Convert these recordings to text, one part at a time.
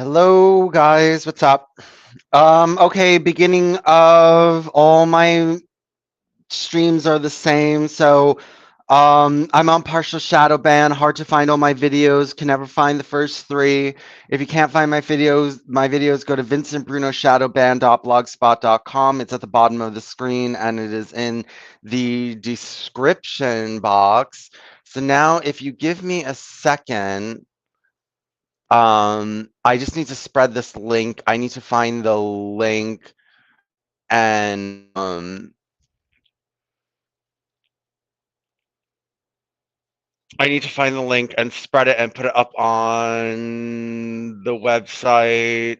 Hello guys, what's up? Okay, beginning of all my streams are the same. So I'm on partial shadow ban, hard to find all my videos, can never find the first three. If you can't find my videos go to vincentbrunoshadowban.blogspot.com. It's at the bottom of the screen and it is in the description box. So now if you give me a second, I just need to spread this link. I need to find the link and I need to find the link and spread it and put it up on the website.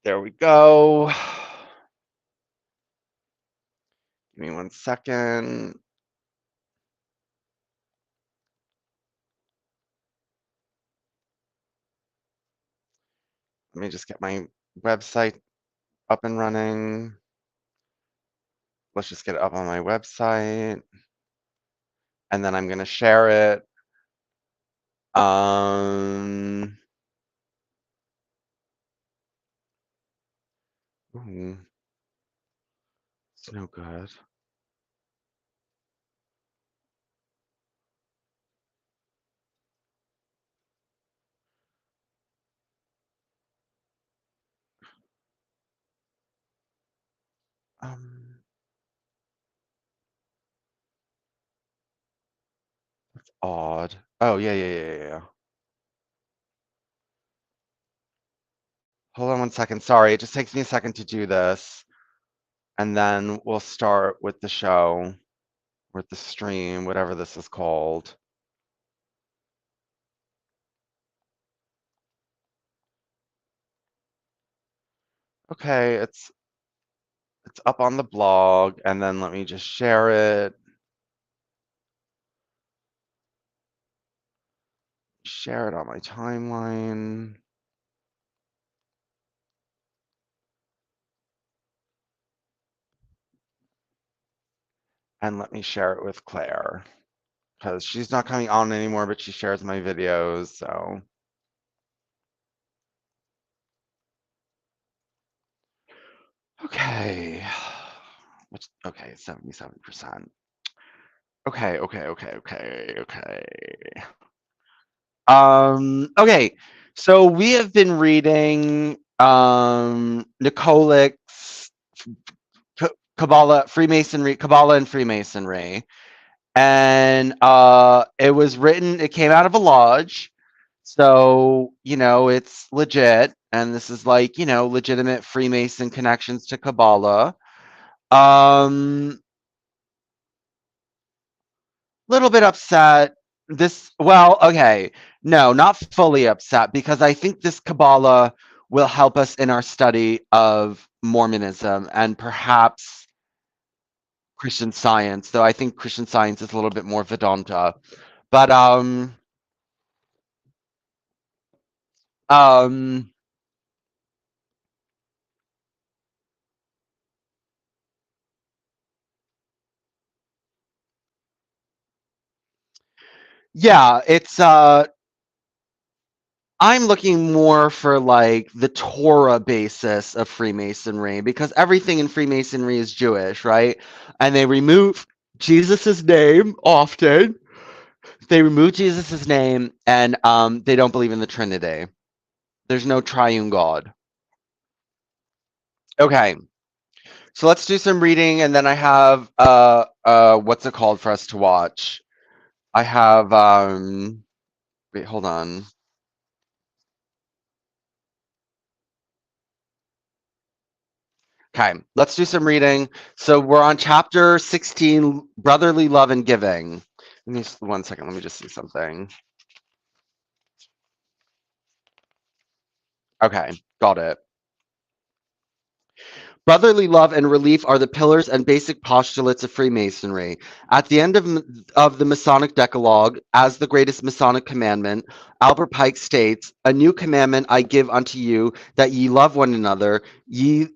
There we go. Give me 1 second. Let me just get my website up and running. Let's just get it up on my website. And then I'm going to share it. Ooh, it's no good. That's odd. Oh, yeah. Hold on 1 second. Sorry, it just takes me a second to do this. And then we'll start with the show, with the stream, whatever this is called. Okay, it's up on the blog, and then let me just share it. Share it on my timeline. And let me share it with Claire, because she's not coming on anymore, but she shares my videos, so. Okay. Okay, 77%. Okay. Okay. So we have been reading Nikolic's Kabbalah, Freemasonry, Kabbalah and Freemasonry. And it came out of a lodge. So, it's legit. And this is like, legitimate Freemason connections to Kabbalah. Little bit upset. Okay. No, not fully upset because I think this Kabbalah will help us in our study of Mormonism and perhaps Christian Science, though I think Christian Science is a little bit more Vedanta. But um yeah, it's I'm looking more for like the Torah basis of Freemasonry because everything in Freemasonry is Jewish, right? And they remove Jesus's name often. They remove Jesus's name and they don't believe in the Trinity. There's no triune God. Okay. So let's do some reading and then I have what's it called for us to watch? I have wait, hold on. Okay, let's do some reading. So we're on chapter 16, brotherly love and giving. Let me 1 second. Let me just see something. Okay, got it. Brotherly love and relief are the pillars and basic postulates of Freemasonry. At the end of the Masonic Decalogue, as the greatest Masonic commandment, Albert Pike states, "A new commandment I give unto you, that ye love one another. He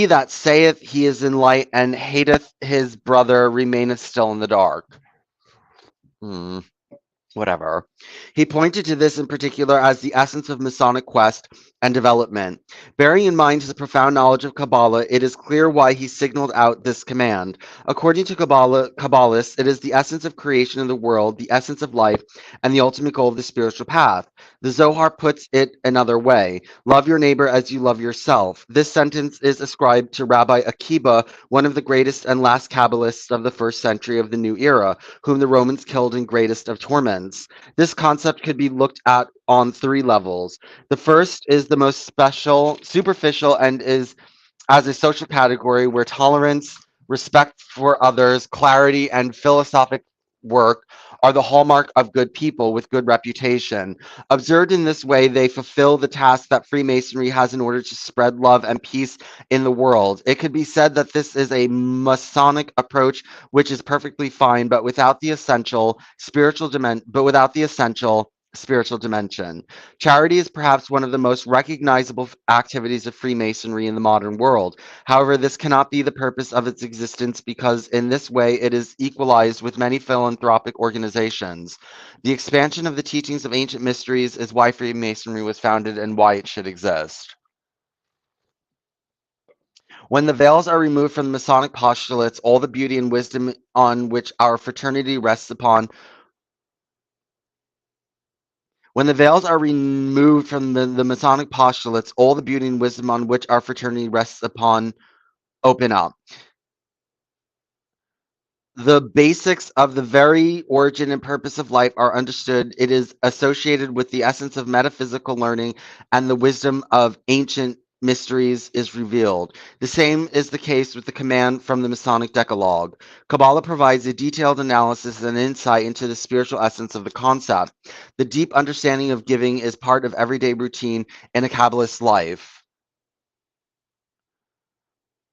that saith he is in light and hateth his brother remaineth still in the dark." Whatever. He pointed to this in particular as the essence of Masonic quest and development. Bearing in mind his profound knowledge of Kabbalah, it is clear why he signaled out this command. According to Kabbalists, it is the essence of creation of the world, the essence of life, and the ultimate goal of the spiritual path. The Zohar puts it another way: love your neighbor as you love yourself. This sentence is ascribed to Rabbi Akiba, one of the greatest and last Kabbalists of the first century of the new era, whom the Romans killed in greatest of torments. This concept could be looked at on three levels. The first is the most superficial, and is as a social category where tolerance, respect for others, clarity, and philosophic work are the hallmark of good people with good reputation. Observed in this way, they fulfill the task that Freemasonry has in order to spread love and peace in the world. It could be said that this is a Masonic approach, which is perfectly fine, but without the essential spiritual dimension. Charity is perhaps one of the most recognizable activities of Freemasonry in the modern world. However, this cannot be the purpose of its existence because in this way it is equalized with many philanthropic organizations. The expansion of the teachings of ancient mysteries is why Freemasonry was founded and why it should exist. When the veils are removed from the Masonic postulates, all the beauty and wisdom on which our fraternity rests upon When the veils are removed from the Masonic postulates, all the beauty and wisdom on which our fraternity rests upon open up. The basics of the very origin and purpose of life are understood. It is associated with the essence of metaphysical learning, and the wisdom of ancient mysteries is revealed. The same is the case with the command from the Masonic Decalogue. Kabbalah provides a detailed analysis and insight into the spiritual essence of the concept. The deep understanding of giving is part of everyday routine in a Kabbalist life.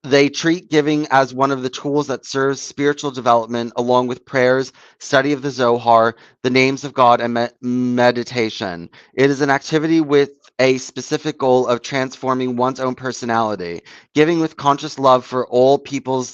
They treat giving as one of the tools that serves spiritual development, along with prayers, study of the Zohar, the names of God, and meditation. It is an activity with a specific goal of transforming one's own personality, giving with conscious love for all people.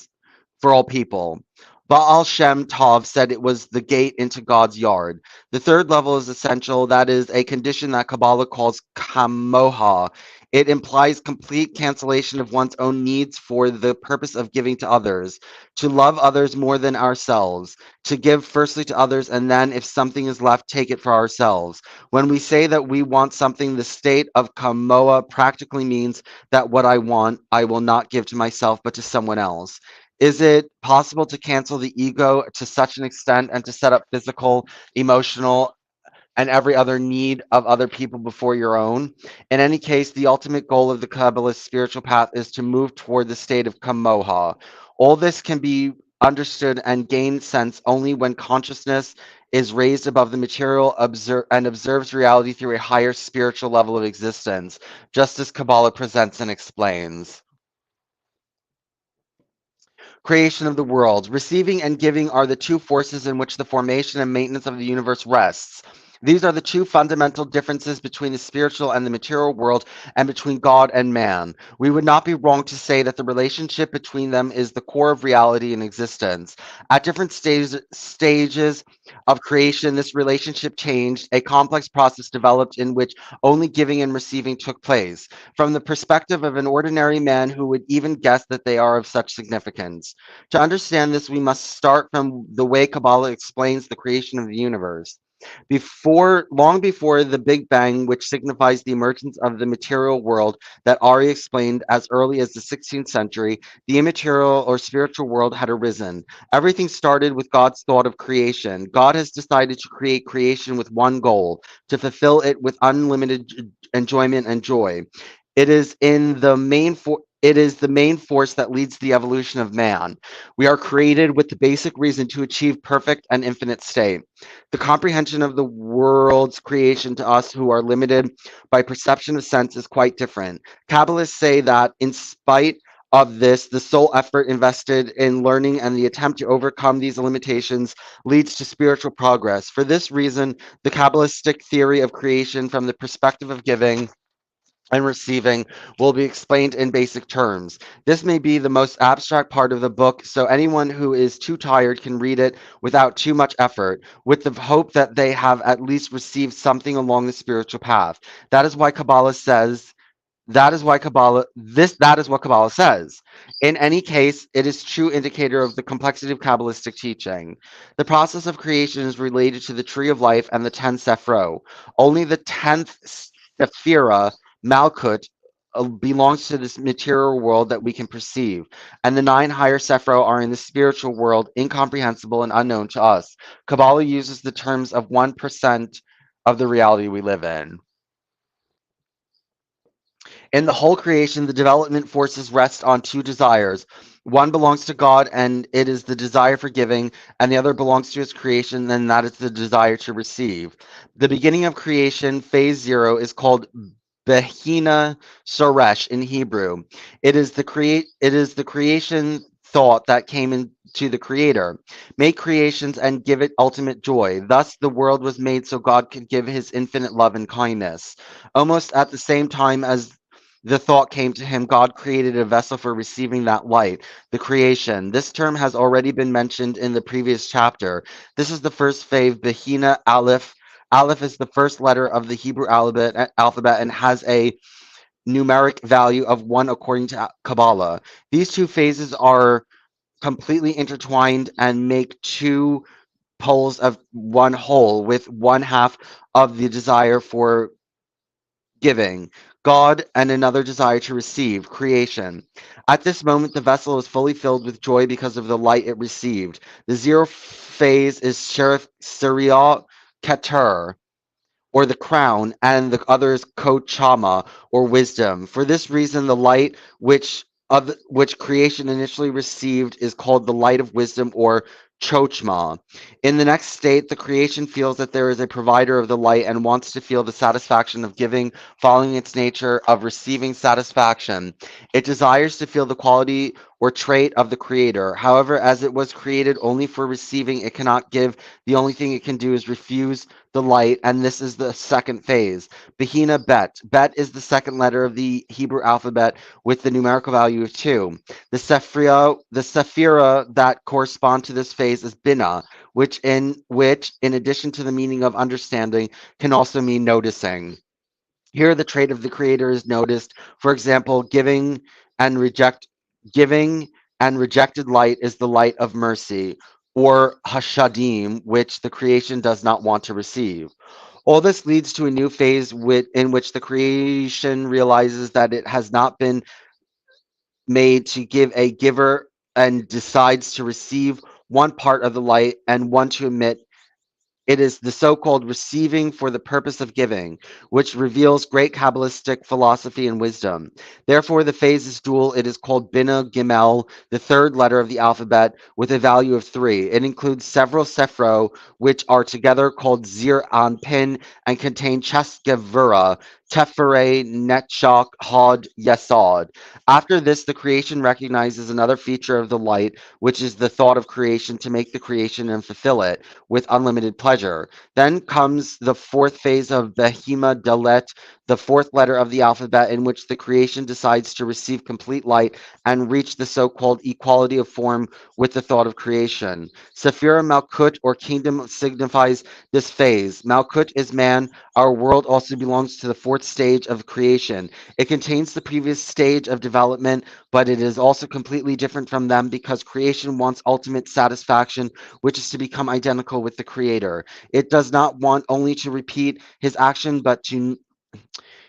Baal Shem Tov said it was the gate into God's yard. The third level is essential. That is a condition that Kabbalah calls kamoha. It implies complete cancellation of one's own needs for the purpose of giving to others, to love others more than ourselves, to give firstly to others, and then, if something is left, take it for ourselves. When we say that we want something, the state of kamoa practically means that what I want, I will not give to myself, but to someone else. Is it possible to cancel the ego to such an extent and to set up physical, emotional, and every other need of other people before your own? In any case, the ultimate goal of the Kabbalist spiritual path is to move toward the state of Kamoha. All this can be understood and gain sense only when consciousness is raised above the material and observes reality through a higher spiritual level of existence, just as Kabbalah presents and explains. Creation of the world. Receiving and giving are the two forces in which the formation and maintenance of the universe rests. These are the two fundamental differences between the spiritual and the material world, and between God and man. We would not be wrong to say that the relationship between them is the core of reality and existence. At different stages of creation, this relationship changed. A complex process developed in which only giving and receiving took place. From the perspective of an ordinary man, who would even guess that they are of such significance? To understand this, we must start from the way Kabbalah explains the creation of the universe. Long before the Big Bang, which signifies the emergence of the material world that Ari explained as early as the 16th century, the immaterial or spiritual world had arisen. Everything started with God's thought of creation. God has decided to create creation with one goal: to fulfill it with unlimited enjoyment and joy. It is the main force that leads the evolution of man. We are created with the basic reason to achieve perfect and infinite state. The comprehension of the world's creation to us who are limited by perception of sense is quite different. Kabbalists say that in spite of this, the sole effort invested in learning and the attempt to overcome these limitations leads to spiritual progress. For this reason, the Kabbalistic theory of creation from the perspective of giving and receiving will be explained in basic terms. This may be the most abstract part of the book, so anyone who is too tired can read it without too much effort, with the hope that they have at least received something along the spiritual path. That is why Kabbalah says that is what Kabbalah says. In any case, it is true indicator of the complexity of Kabbalistic teaching. The process of creation is related to the tree of life and the 10 Sephro. Only the 10th Sephira, Malkut, belongs to this material world that we can perceive, and the 9 higher Sephro are in the spiritual world, incomprehensible and unknown to us. Kabbalah uses the terms of 1% of the reality we live in. In the whole creation, the development forces rest on two desires. One belongs to God, and it is the desire for giving, and the other belongs to his creation, and that is the desire to receive. The beginning of creation, phase 0, is called Behina Soresh in Hebrew. It is the creation thought that came into the creator. Make creations and give it ultimate joy. Thus the world was made so God could give his infinite love and kindness. Almost at the same time as the thought came to him, God created a vessel for receiving that light, the creation. This term has already been mentioned in the previous chapter. This is the first phase, Behina Aleph. Aleph is the first letter of the Hebrew alphabet and has a numeric value of 1 according to Kabbalah. These two phases are completely intertwined and make two poles of one whole, with one half of the desire for giving, God, and another desire to receive, creation. At this moment, the vessel is fully filled with joy because of the light it received. The 0 phase is Siriya Keter, or the crown, and the other is Kochama, or wisdom. For this reason, the light which creation initially received is called the light of wisdom, or Chochma. In the next state, the creation feels that there is a provider of the light and wants to feel the satisfaction of giving, following its nature of receiving satisfaction. It desires to feel the quality or trait of the creator. However, as it was created only for receiving, it cannot give. The only thing it can do is refuse the light, and this is the second phase. Behina Bet. Bet is the second letter of the Hebrew alphabet with the numerical value of 2. The Sephira that correspond to this phase is Bina, which, in addition to the meaning of understanding, can also mean noticing. Here, the trait of the creator is noticed. For example, and reject giving and rejected light is the light of mercy, or hashadim, which the creation does not want to receive. All this leads to a new phase in which the creation realizes that it has not been made to give a giver and decides to receive one part of the light and one to emit. It is the so-called receiving for the purpose of giving, which reveals great Kabbalistic philosophy and wisdom. Therefore, the phase is dual. It is called Bina Gimel, the third letter of the alphabet, with a value of 3. It includes several Sephro, which are together called Zir Anpin and contain Cheskevura, Tefere, Netchok, Hod, Yesod. After this, the creation recognizes another feature of the light, which is the thought of creation to make the creation and fulfill it with unlimited pleasure. Then comes the fourth phase of Behima Dalet, the fourth letter of the alphabet, in which the creation decides to receive complete light and reach the so-called equality of form with the thought of creation. Sephira Malkut, or kingdom, signifies this phase. Malkut is man. Our world also belongs to the fourth stage of creation. It contains the previous stage of development, but it is also completely different from them because creation wants ultimate satisfaction, which is to become identical with the creator. It does not want only to repeat his action, but to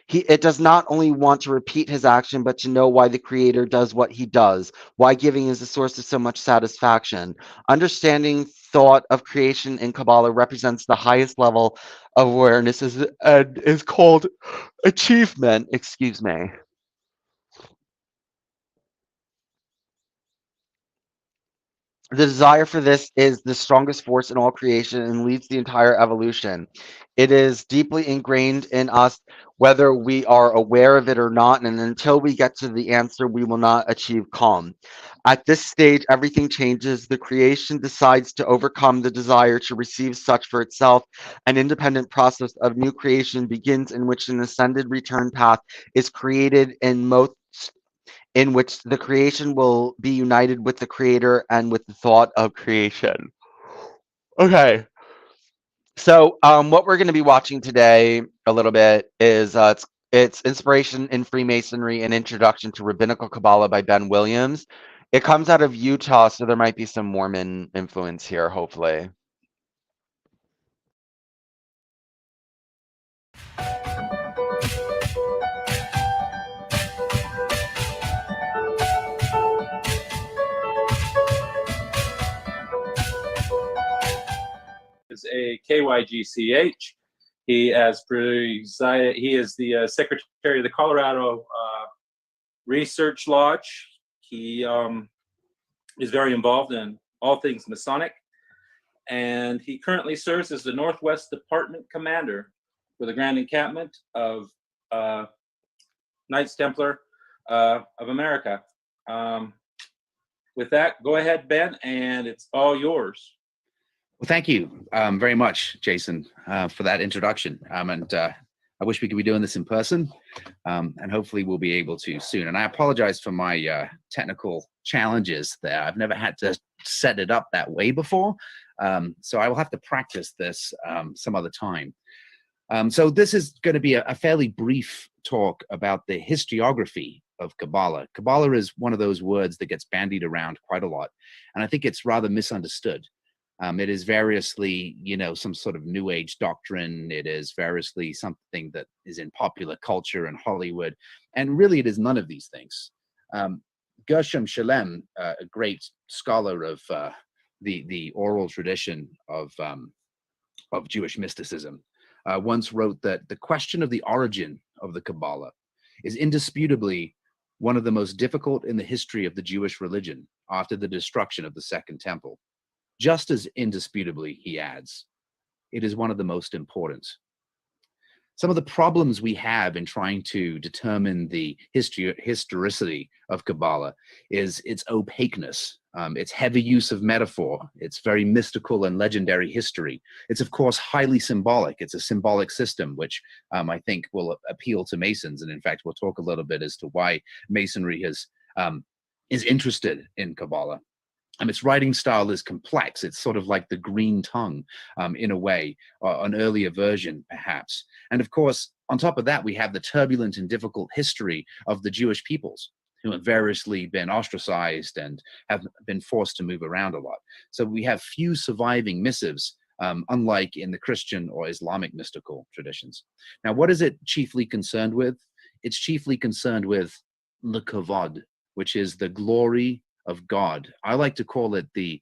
it does not only want to repeat his action, but to know why the creator does what he does, why giving is the source of so much satisfaction. Understanding thought of creation in Kabbalah represents the highest level of awareness and is called achievement. Excuse me. The desire for this is the strongest force in all creation and leads the entire evolution. It is deeply ingrained in us, whether we are aware of it or not, and until we get to the answer, we will not achieve calm. At this stage, everything changes. The creation decides to overcome the desire to receive such for itself. An independent process of new creation begins in which an ascended return path is created in which the creation will be united with the creator and with the thought of creation. Okay. So, what we're going to be watching today a little bit is it's Inspiration in Freemasonry: An Introduction to Rabbinical Kabbalah by Ben Williams. It comes out of Utah, so there might be some Mormon influence here, hopefully. Is a KYGCH. He is the secretary of the Colorado Research Lodge. He is very involved in all things Masonic, and he currently serves as the Northwest Department Commander for the Grand Encampment of Knights Templar of America. With that, go ahead, Ben, and it's all yours. Well, thank you very much, Jason, for that introduction. I wish we could be doing this in person, and hopefully we'll be able to soon. And I apologize for my technical challenges there. I've never had to set it up that way before, so I will have to practice this some other time. So this is going to be a fairly brief talk about the historiography of Kabbalah. Kabbalah is one of those words that gets bandied around quite a lot, and I think it's rather misunderstood. It is variously, some sort of New Age doctrine. It is variously something that is in popular culture and Hollywood. And really, it is none of these things. Gershom Scholem, a great scholar of the oral tradition of Jewish mysticism, once wrote that the question of the origin of the Kabbalah is indisputably one of the most difficult in the history of the Jewish religion after the destruction of the Second Temple. Just as indisputably, he adds, it is one of the most important. Some of the problems we have in trying to determine the historicity of Kabbalah is its opaqueness, its heavy use of metaphor, its very mystical and legendary history. It's, of course, highly symbolic. It's a symbolic system, which I think will appeal to Masons. And in fact, we'll talk a little bit as to why Masonry is interested in Kabbalah. Its writing style is complex. It's sort of like the green tongue, in a way, an earlier version, perhaps. And of course, on top of that, we have the turbulent and difficult history of the Jewish peoples, who have variously been ostracized and have been forced to move around a lot. So we have few surviving missives, unlike in the Christian or Islamic mystical traditions. Now, what is it chiefly concerned with? It's chiefly concerned with the kavod, which is the glory of God. I like to call it the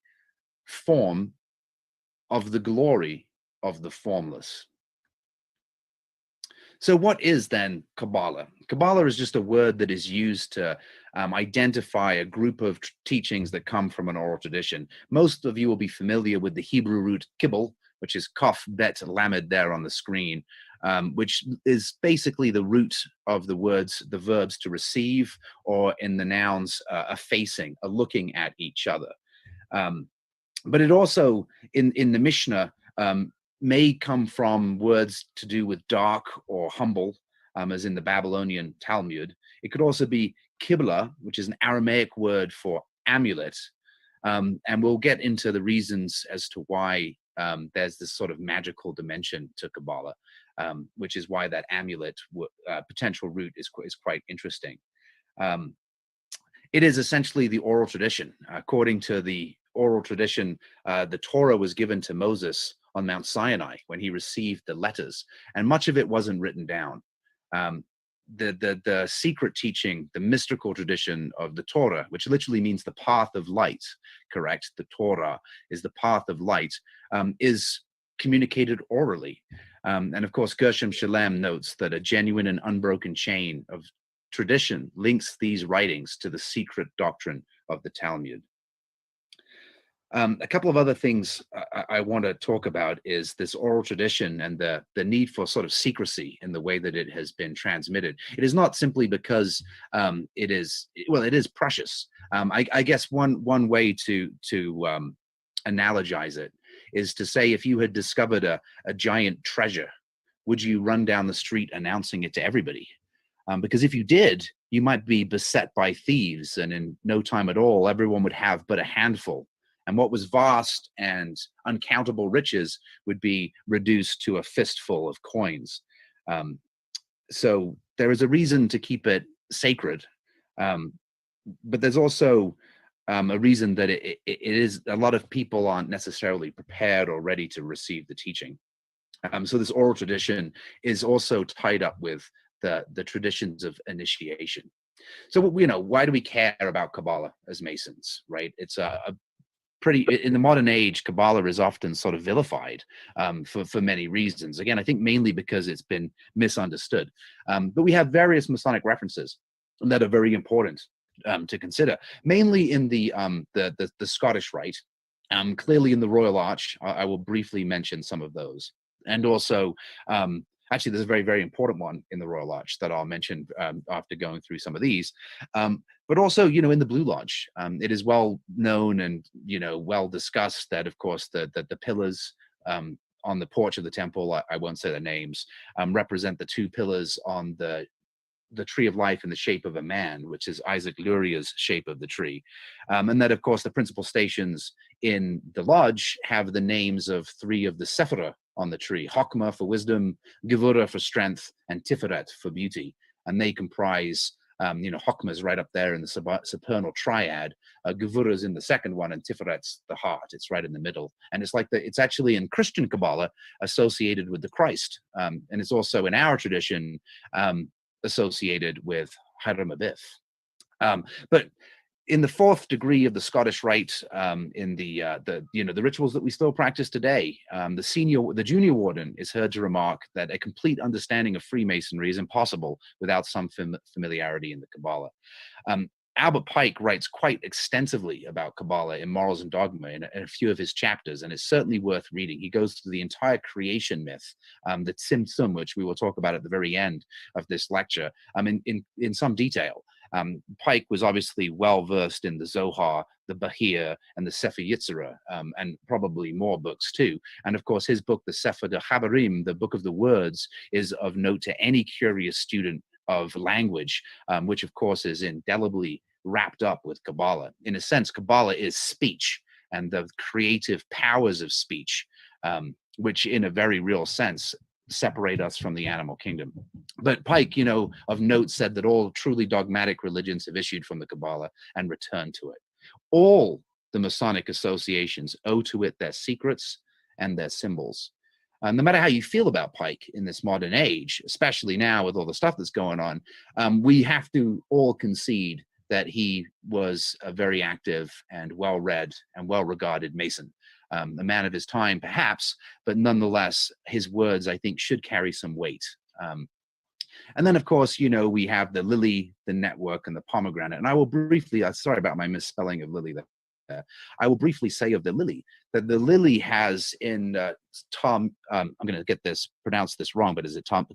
form of the glory of the formless. So what is then Kabbalah? Kabbalah is just a word that is used to identify a group of teachings that come from an oral tradition. Most of you will be familiar with the Hebrew root kibbel, which is kaf bet lamed there on the screen, which is basically the root of the verbs to receive, or in the nouns, a facing, a looking at each other. But it also, in the Mishnah, may come from words to do with dark or humble, as in the Babylonian Talmud. It could also be Qibla, which is an Aramaic word for amulet. And we'll get into the reasons as to why there's this sort of magical dimension to Kabbalah, which is why that amulet potential root is quite interesting. It is essentially the oral tradition. According to the oral tradition, the Torah was given to Moses on Mount Sinai when he received the letters, and much of it wasn't written down. The secret teaching, the mystical tradition of the Torah, which literally means the path of light, correct? The Torah is the path of light, is communicated orally. And of course, Gershom Scholem notes that a genuine and unbroken chain of tradition links these writings to the secret doctrine of the Talmud. A couple of other things I want to talk about is this oral tradition and the need for sort of secrecy in the way that it has been transmitted. It is not simply because it is precious. I guess one way to analogize it is to say, if you had discovered a giant treasure, would you run down the street announcing it to everybody? Because if you did, you might be beset by thieves, and in no time at all, everyone would have but a handful. And what was vast and uncountable riches would be reduced to a fistful of coins. So there is a reason to keep it sacred, but there's also a reason that it is, a lot of people aren't necessarily prepared or ready to receive the teaching. So this oral tradition is also tied up with the traditions of initiation. So, why do we care about Kabbalah as Masons, right? It's a pretty, in the modern age, Kabbalah is often sort of vilified for many reasons. Again, I think mainly because it's been misunderstood. But we have various Masonic references that are very important to consider, mainly in the Scottish Rite, clearly in the Royal Arch. I will briefly mention some of those. And also, actually, there's a very, very important one in the Royal Arch that I'll mention after going through some of these. But also, in the Blue Lodge, it is well known and, well discussed that, of course, the pillars on the porch of the temple, I won't say their names, represent the two pillars on the tree of life in the shape of a man, which is Isaac Luria's shape of the tree. And that, of course, the principal stations in the lodge have the names of three of the Sephirah on the tree: Chokmah for wisdom, Gevurah for strength, and Tiferet for beauty. And they comprise, Chokmah's right up there in the supernal triad, Gevurah's in the second one, and Tiferet's the heart. It's right in the middle. And it's actually in Christian Kabbalah associated with the Christ. And it's also in our tradition associated with Hiram Abiff. But in the fourth degree of the Scottish Rite, in the rituals that we still practice today, the junior warden is heard to remark that a complete understanding of Freemasonry is impossible without some familiarity in the Kabbalah. Albert Pike writes quite extensively about Kabbalah in Morals and Dogma in a few of his chapters, and it's certainly worth reading. He goes through the entire creation myth, the Tzimtzum, which we will talk about at the very end of this lecture, in some detail. Pike was obviously well versed in the Zohar, the Bahir, and the Sefer Yetzirah, and probably more books too. And of course, his book, the Sefer de Chabarim, the Book of the Words, is of note to any curious student of language, which of course is indelibly wrapped up with Kabbalah. In a sense, Kabbalah is speech and the creative powers of speech, which in a very real sense separate us from the animal kingdom. But Pike, of note, said that all truly dogmatic religions have issued from the Kabbalah and returned to it. All the Masonic associations owe to it their secrets and their symbols. No matter how you feel about Pike in this modern age, especially now with all the stuff that's going on, we have to all concede that he was a very active and well-read and well-regarded Mason. A man of his time, perhaps, but nonetheless, his words, I think, should carry some weight. And then, of course, we have the lily, the network, and the pomegranate. And I will briefly, sorry about my misspelling of lily there. I will briefly say of the lily that the lily has in I'm going to pronounce this wrong, but is it Tom?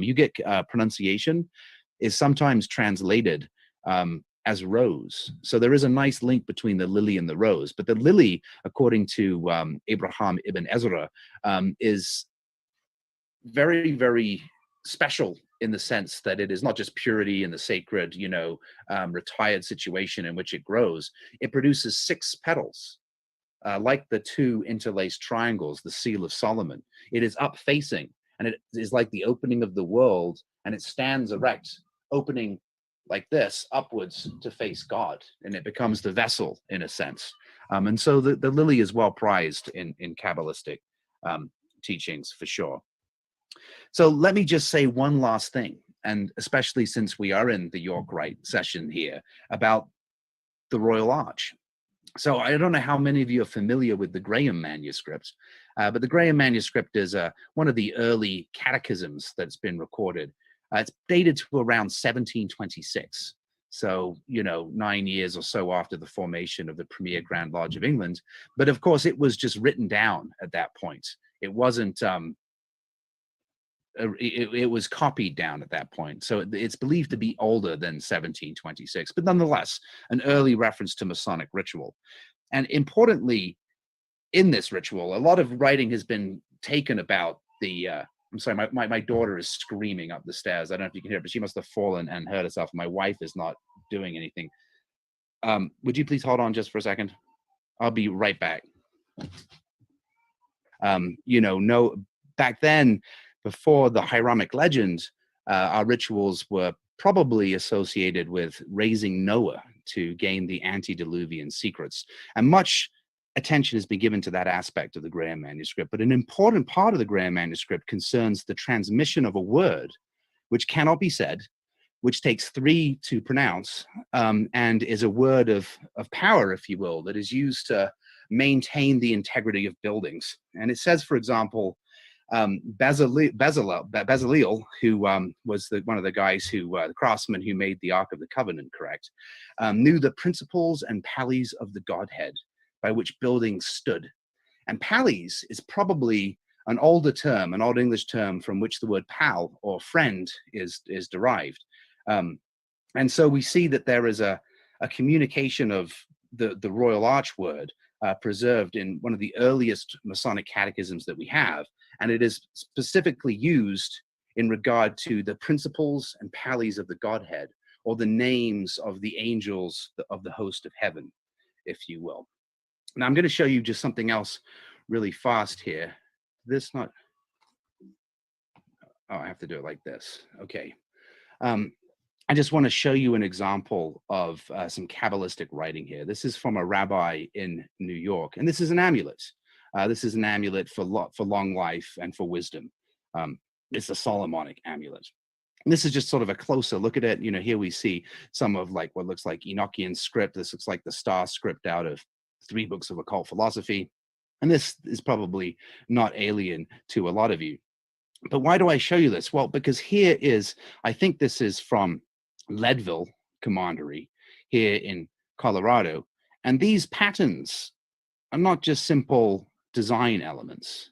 You get pronunciation is sometimes translated as rose. So there is a nice link between the lily and the rose. But the lily, according to Abraham ibn Ezra, is very, very special in the sense that it is not just purity in the sacred, retired situation in which it grows. It produces 6 petals, like the 2 interlaced triangles, the Seal of Solomon. It is up facing, and it is like the opening of the world, and it stands erect, opening like this upwards to face God, and it becomes the vessel in a sense. And so the lily is well prized in Kabbalistic teachings for sure. So let me just say one last thing, and especially since we are in the York Rite session here, about the Royal Arch. So I don't know how many of you are familiar with the Graham manuscript, but the Graham manuscript is one of the early catechisms that's been recorded. It's dated to around 1726. So, 9 years or so after the formation of the premier Grand Lodge of England. But of course, it was just written down at that point. It wasn't, it was copied down at that point. So it's believed to be older than 1726, but nonetheless, an early reference to Masonic ritual. And importantly, in this ritual, a lot of writing has been taken about the, I'm sorry, my daughter is screaming up the stairs. I don't know if you can hear it, but she must have fallen and hurt herself. My wife is not doing anything. Would you please hold on just for a second? I'll be right back. Back then, before the Hiramic legend, our rituals were probably associated with raising Noah to gain the antediluvian secrets. And much attention has been given to that aspect of the Graham manuscript. But an important part of the Graham manuscript concerns the transmission of a word which cannot be said, which takes 3 to pronounce, and is a word of power, if you will, that is used to maintain the integrity of buildings. And it says, for example, Bezaleel, who was one of the guys the craftsman who made the Ark of the Covenant, correct, knew the principles and pallies of the Godhead by which buildings stood. And pallies is probably an older term, an Old English term from which the word pal or friend is derived. And so we see that there is a communication of the Royal Arch word preserved in one of the earliest Masonic catechisms that we have. And it is specifically used in regard to the principles and pallies of the Godhead, or the names of the angels of the host of heaven, if you will. Now I'm going to show you just something else really fast here. This not, oh, I have to do it like this. Okay. I just want to show you an example of some Kabbalistic writing here. This is from a rabbi in New York, and this is an amulet. This is an amulet for long life and for wisdom. It's a Solomonic amulet. And this is just sort of a closer look at it. Here we see some of what looks like Enochian script. This looks like the star script out of 3 books of occult philosophy. And this is probably not alien to a lot of you. But why do I show you this? Well, because here is, I think this is from Leadville Commandery here in Colorado. And these patterns are not just simple design elements.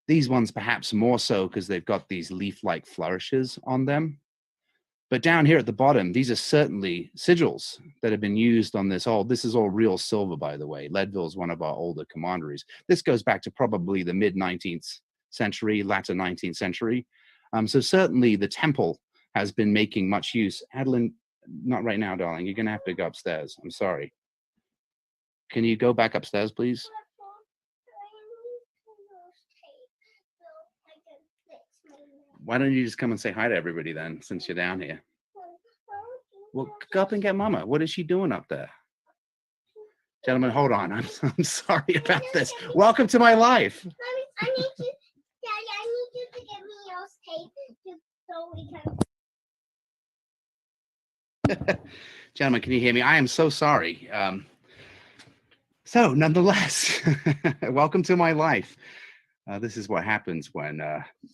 These ones perhaps more so because they've got these leaf-like flourishes on them. But down here at the bottom, these are certainly sigils that have been used on this. This is all real silver, by the way. Leadville is one of our older commanderies. This goes back to probably the mid-19th century, latter 19th century. So certainly the temple has been making much use. Adeline, not right now, darling. You're going to have to go upstairs. I'm sorry. Can you go back upstairs, please? Why don't you just come and say hi to everybody then, since you're down here? Well, go up and get Mama. What is she doing up there? Gentlemen, hold on. I'm sorry about this. Welcome to my life. I need you, Daddy, I need you to give me your tape so we can. Gentlemen, can you hear me? I am so sorry. So nonetheless, welcome to my life. This is what happens when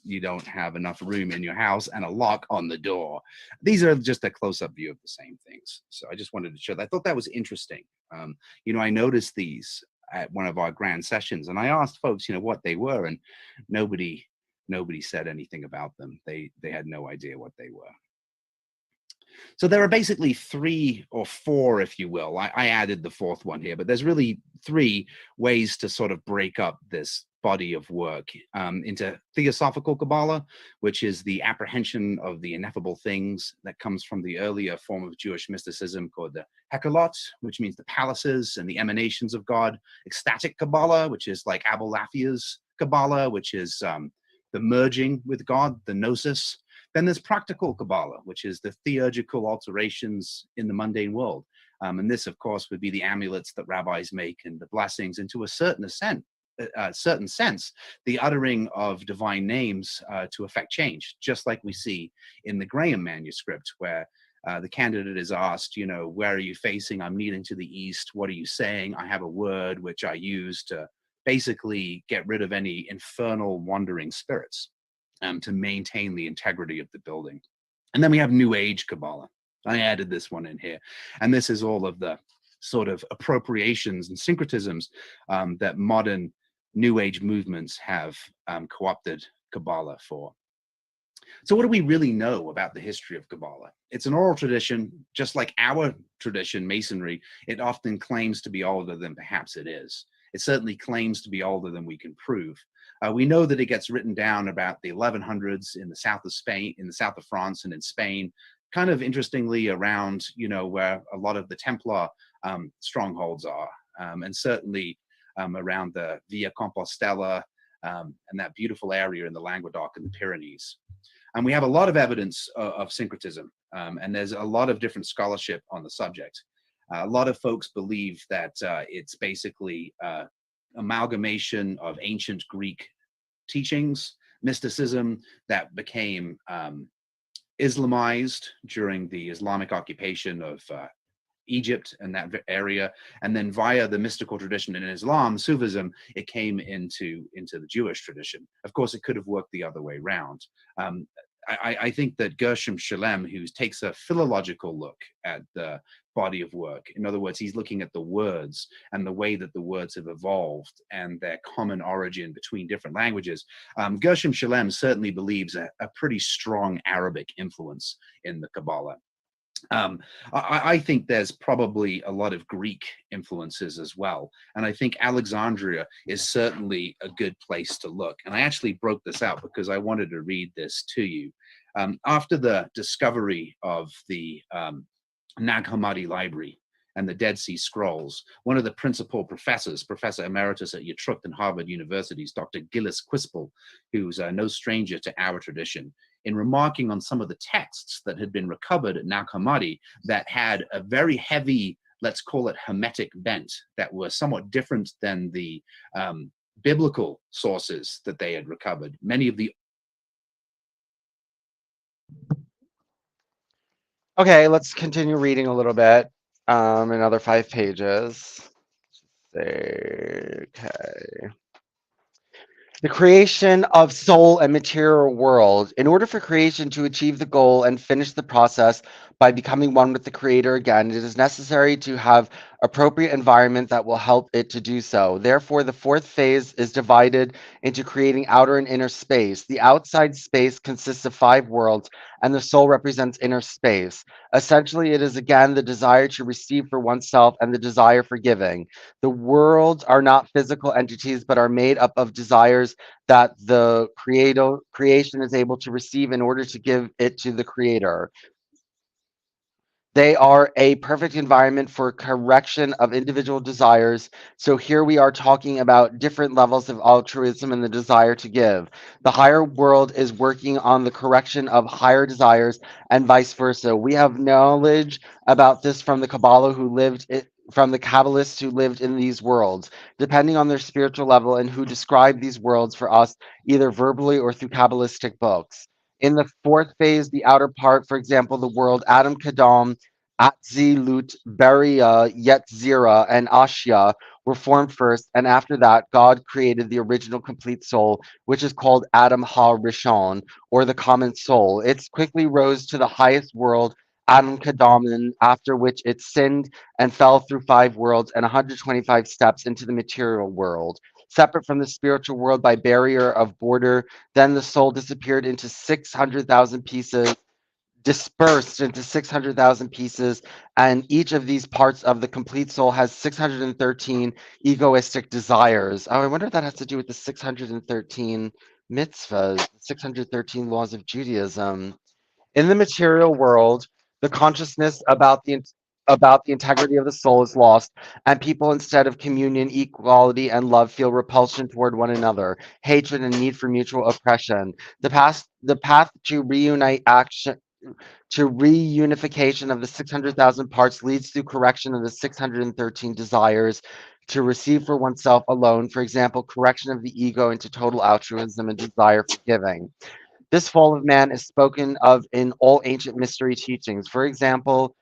you don't have enough room in your house and a lock on the door. These are just a close-up view of the same things. So I just wanted to show that. I thought that was interesting. I noticed these at one of our grand sessions, and I asked folks, what they were, and nobody said anything about them. They had no idea what they were. So there are basically 3 or 4, if you will. I added the 4th one here, but there's really 3 ways to sort of break up this body of work into Theosophical Kabbalah, which is the apprehension of the ineffable things that comes from the earlier form of Jewish mysticism called the Hekalot, which means the palaces and the emanations of God. Ecstatic Kabbalah, which is like Abulafia's Kabbalah, which is the merging with God, the gnosis. Then there's practical Kabbalah, which is the theurgical alterations in the mundane world. And this, of course, would be the amulets that rabbis make and the blessings, and to a certain sense, the uttering of divine names to effect change, just like we see in the Graham manuscript, where the candidate is asked, where are you facing? I'm leaning to the east. What are you saying? I have a word which I use to basically get rid of any infernal wandering spirits, to maintain the integrity of the building. And then we have New Age Kabbalah. I added this one in here. And this is all of the sort of appropriations and syncretisms that modern New Age movements have co-opted Kabbalah for. So what do we really know about the history of Kabbalah? It's an oral tradition, just like our tradition, Masonry. It often claims to be older than perhaps it is. It certainly claims to be older than we can prove. We know that it gets written down about the 1100s in the south of Spain, in the south of France, and in Spain, kind of interestingly around, where a lot of the Templar strongholds are, and certainly around the Via Compostela and that beautiful area in the Languedoc and the Pyrenees. And we have a lot of evidence of syncretism, and there's a lot of different scholarship on the subject. A lot of folks believe that it's basically amalgamation of ancient Greek teachings, mysticism that became Islamized during the Islamic occupation of Egypt and that area, and then via the mystical tradition in Islam, Sufism, it came into the Jewish tradition. Of course, it could have worked the other way around. I think that Gershom Scholem, who takes a philological look at the body of work, in other words, he's looking at the words and the way that the words have evolved and their common origin between different languages. Gershom Scholem certainly believes a pretty strong Arabic influence in the Kabbalah. I think there's probably a lot of Greek influences as well. And I think Alexandria is certainly a good place to look. And I actually broke this out because I wanted to read this to you. After the discovery of the Nag Hammadi Library and the Dead Sea Scrolls, one of the principal professors, Professor Emeritus at Utrecht and Harvard Universities, Dr. Gillis Quispel, who's no stranger to our tradition, in remarking on some of the texts that had been recovered at Nag Hammadi that had a very heavy, let's call it Hermetic bent, that were somewhat different than the biblical sources that they had recovered. Many of the Okay, let's continue reading a little bit. Another 5 pages. Okay. The creation of soul and material world. In order for creation to achieve the goal and finish the process by becoming one with the creator again, it is necessary to have appropriate environment that will help it to do so. Therefore, the 4th phase is divided into creating outer and inner space. The outside space consists of 5 worlds, and the soul represents inner space. Essentially, it is again the desire to receive for oneself and the desire for giving. The worlds are not physical entities, but are made up of desires that the creation is able to receive in order to give it to the creator. They are a perfect environment for correction of individual desires. So here we are talking about different levels of altruism and the desire to give. The higher world is working on the correction of higher desires and vice versa. We have knowledge about this from the Kabbalah from the Kabbalists who lived in these worlds, depending on their spiritual level and who described these worlds for us, either verbally or through Kabbalistic books. In the 4th phase, the outer part, for example, the world Adam Kadam, Atzilut, Beria, Yetzira, and Ashya were formed first, and after that, God created the original complete soul, which is called Adam Ha-Rishon, or the common soul. It quickly rose to the highest world, Adam Kadam, after which it sinned and fell through 5 worlds and 125 steps into the material world. Separate from the spiritual world by barrier of border, then the soul disappeared into 600,000 pieces, dispersed into 600,000 pieces, and each of these parts of the complete soul has 613 egoistic desires. Oh, I wonder if that has to do with the 613 mitzvahs, 613 laws of Judaism. In the material world, the consciousness about the integrity of the soul is lost, and people, instead of communion, equality, and love, feel repulsion toward one another, hatred, and need for mutual oppression. The path to reunification of the 600,000 parts leads through correction of the 613 desires to receive for oneself alone. For example, correction of the ego into total altruism and desire for giving. This fall of man is spoken of in all ancient mystery teachings. For example,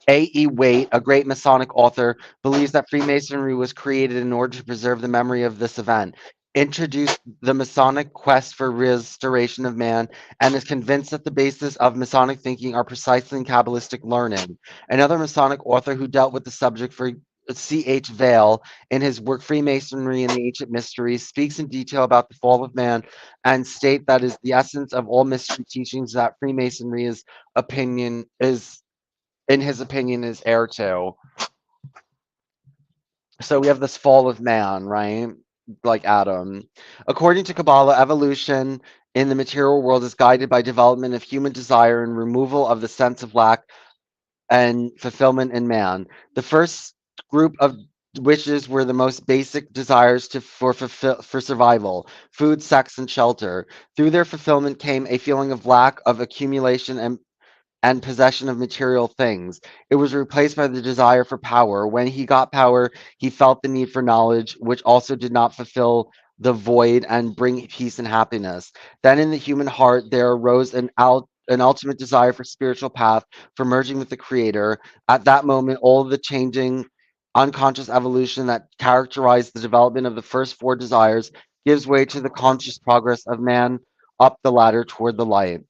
A.E. Waite, a great Masonic author, believes that Freemasonry was created in order to preserve the memory of this event. introduced the Masonic quest for restoration of man and is convinced that the basis of Masonic thinking are precisely in Kabbalistic learning. Another Masonic author who dealt with the subject for C.H. Vail in his work Freemasonry and the Ancient Mysteries speaks in detail about the fall of man and state that is the essence of all mystery teachings that Freemasonry is in his opinion is heir to. So we have this fall of man, right? Like Adam. According to Kabbalah, evolution in the material world is guided by development of human desire and removal of the sense of lack and fulfillment in man. The first group of wishes were the most basic desires for survival: food, sex, and shelter. Through their fulfillment came a feeling of lack, of accumulation, and possession of material things. It was replaced by the desire for power. When he got power, he felt the need for knowledge, which also did not fulfill the void and bring peace and happiness. Then in the human heart, there arose an ultimate desire for spiritual path, for merging with the Creator. At that moment, all the changing, unconscious evolution that characterized the development of the first four desires gives way to the conscious progress of man up the ladder toward the light.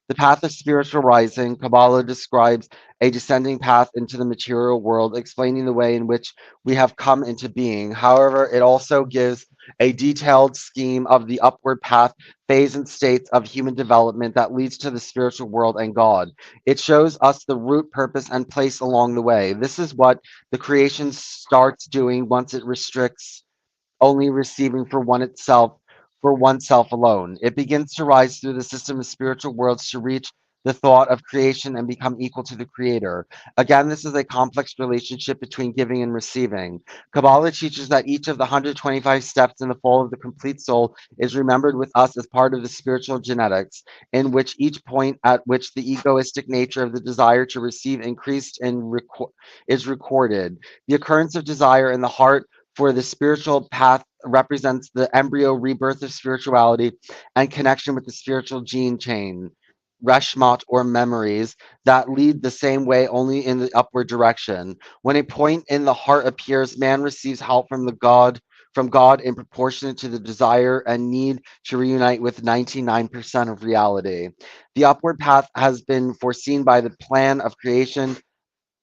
The path of spiritual rising, Kabbalah describes a descending path into the material world, explaining the way in which we have come into being. However, it also gives a detailed scheme of the upward path, phase, and states of human development that leads to the spiritual world and God. It shows us the root, purpose, and place along the way. This is what the creation starts doing once it restricts only receiving for oneself alone. It begins to rise through the system of spiritual worlds to reach the thought of creation and become equal to the creator. Again, this is a complex relationship between giving and receiving. Kabbalah teaches that each of the 125 steps in the fall of the complete soul is remembered with us as part of the spiritual genetics, in which each point at which the egoistic nature of the desire to receive increased is recorded. The occurrence of desire in the heart for the spiritual path represents the embryo rebirth of spirituality and connection with the spiritual gene chain, reshmot or memories that lead the same way only in the upward direction. When a point in the heart appears, man receives help from God in proportion to the desire and need to reunite with 99% of reality. The upward path has been foreseen by the plan of creation,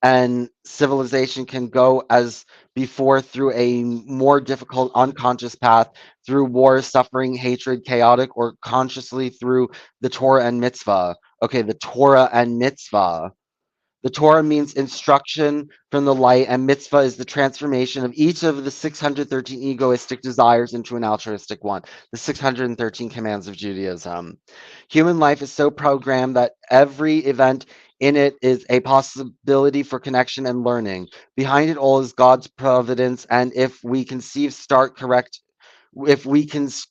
and civilization can go as before through a more difficult unconscious path through war, suffering, hatred, chaotic, or consciously through the Torah and mitzvah. Okay, the Torah and mitzvah. The Torah means instruction from the light, and mitzvah is the transformation of each of the 613 egoistic desires into an altruistic one, the 613 commands of Judaism. Human life is so programmed that every event in it is a possibility for connection and learning. Behind it all is God's providence, and if we can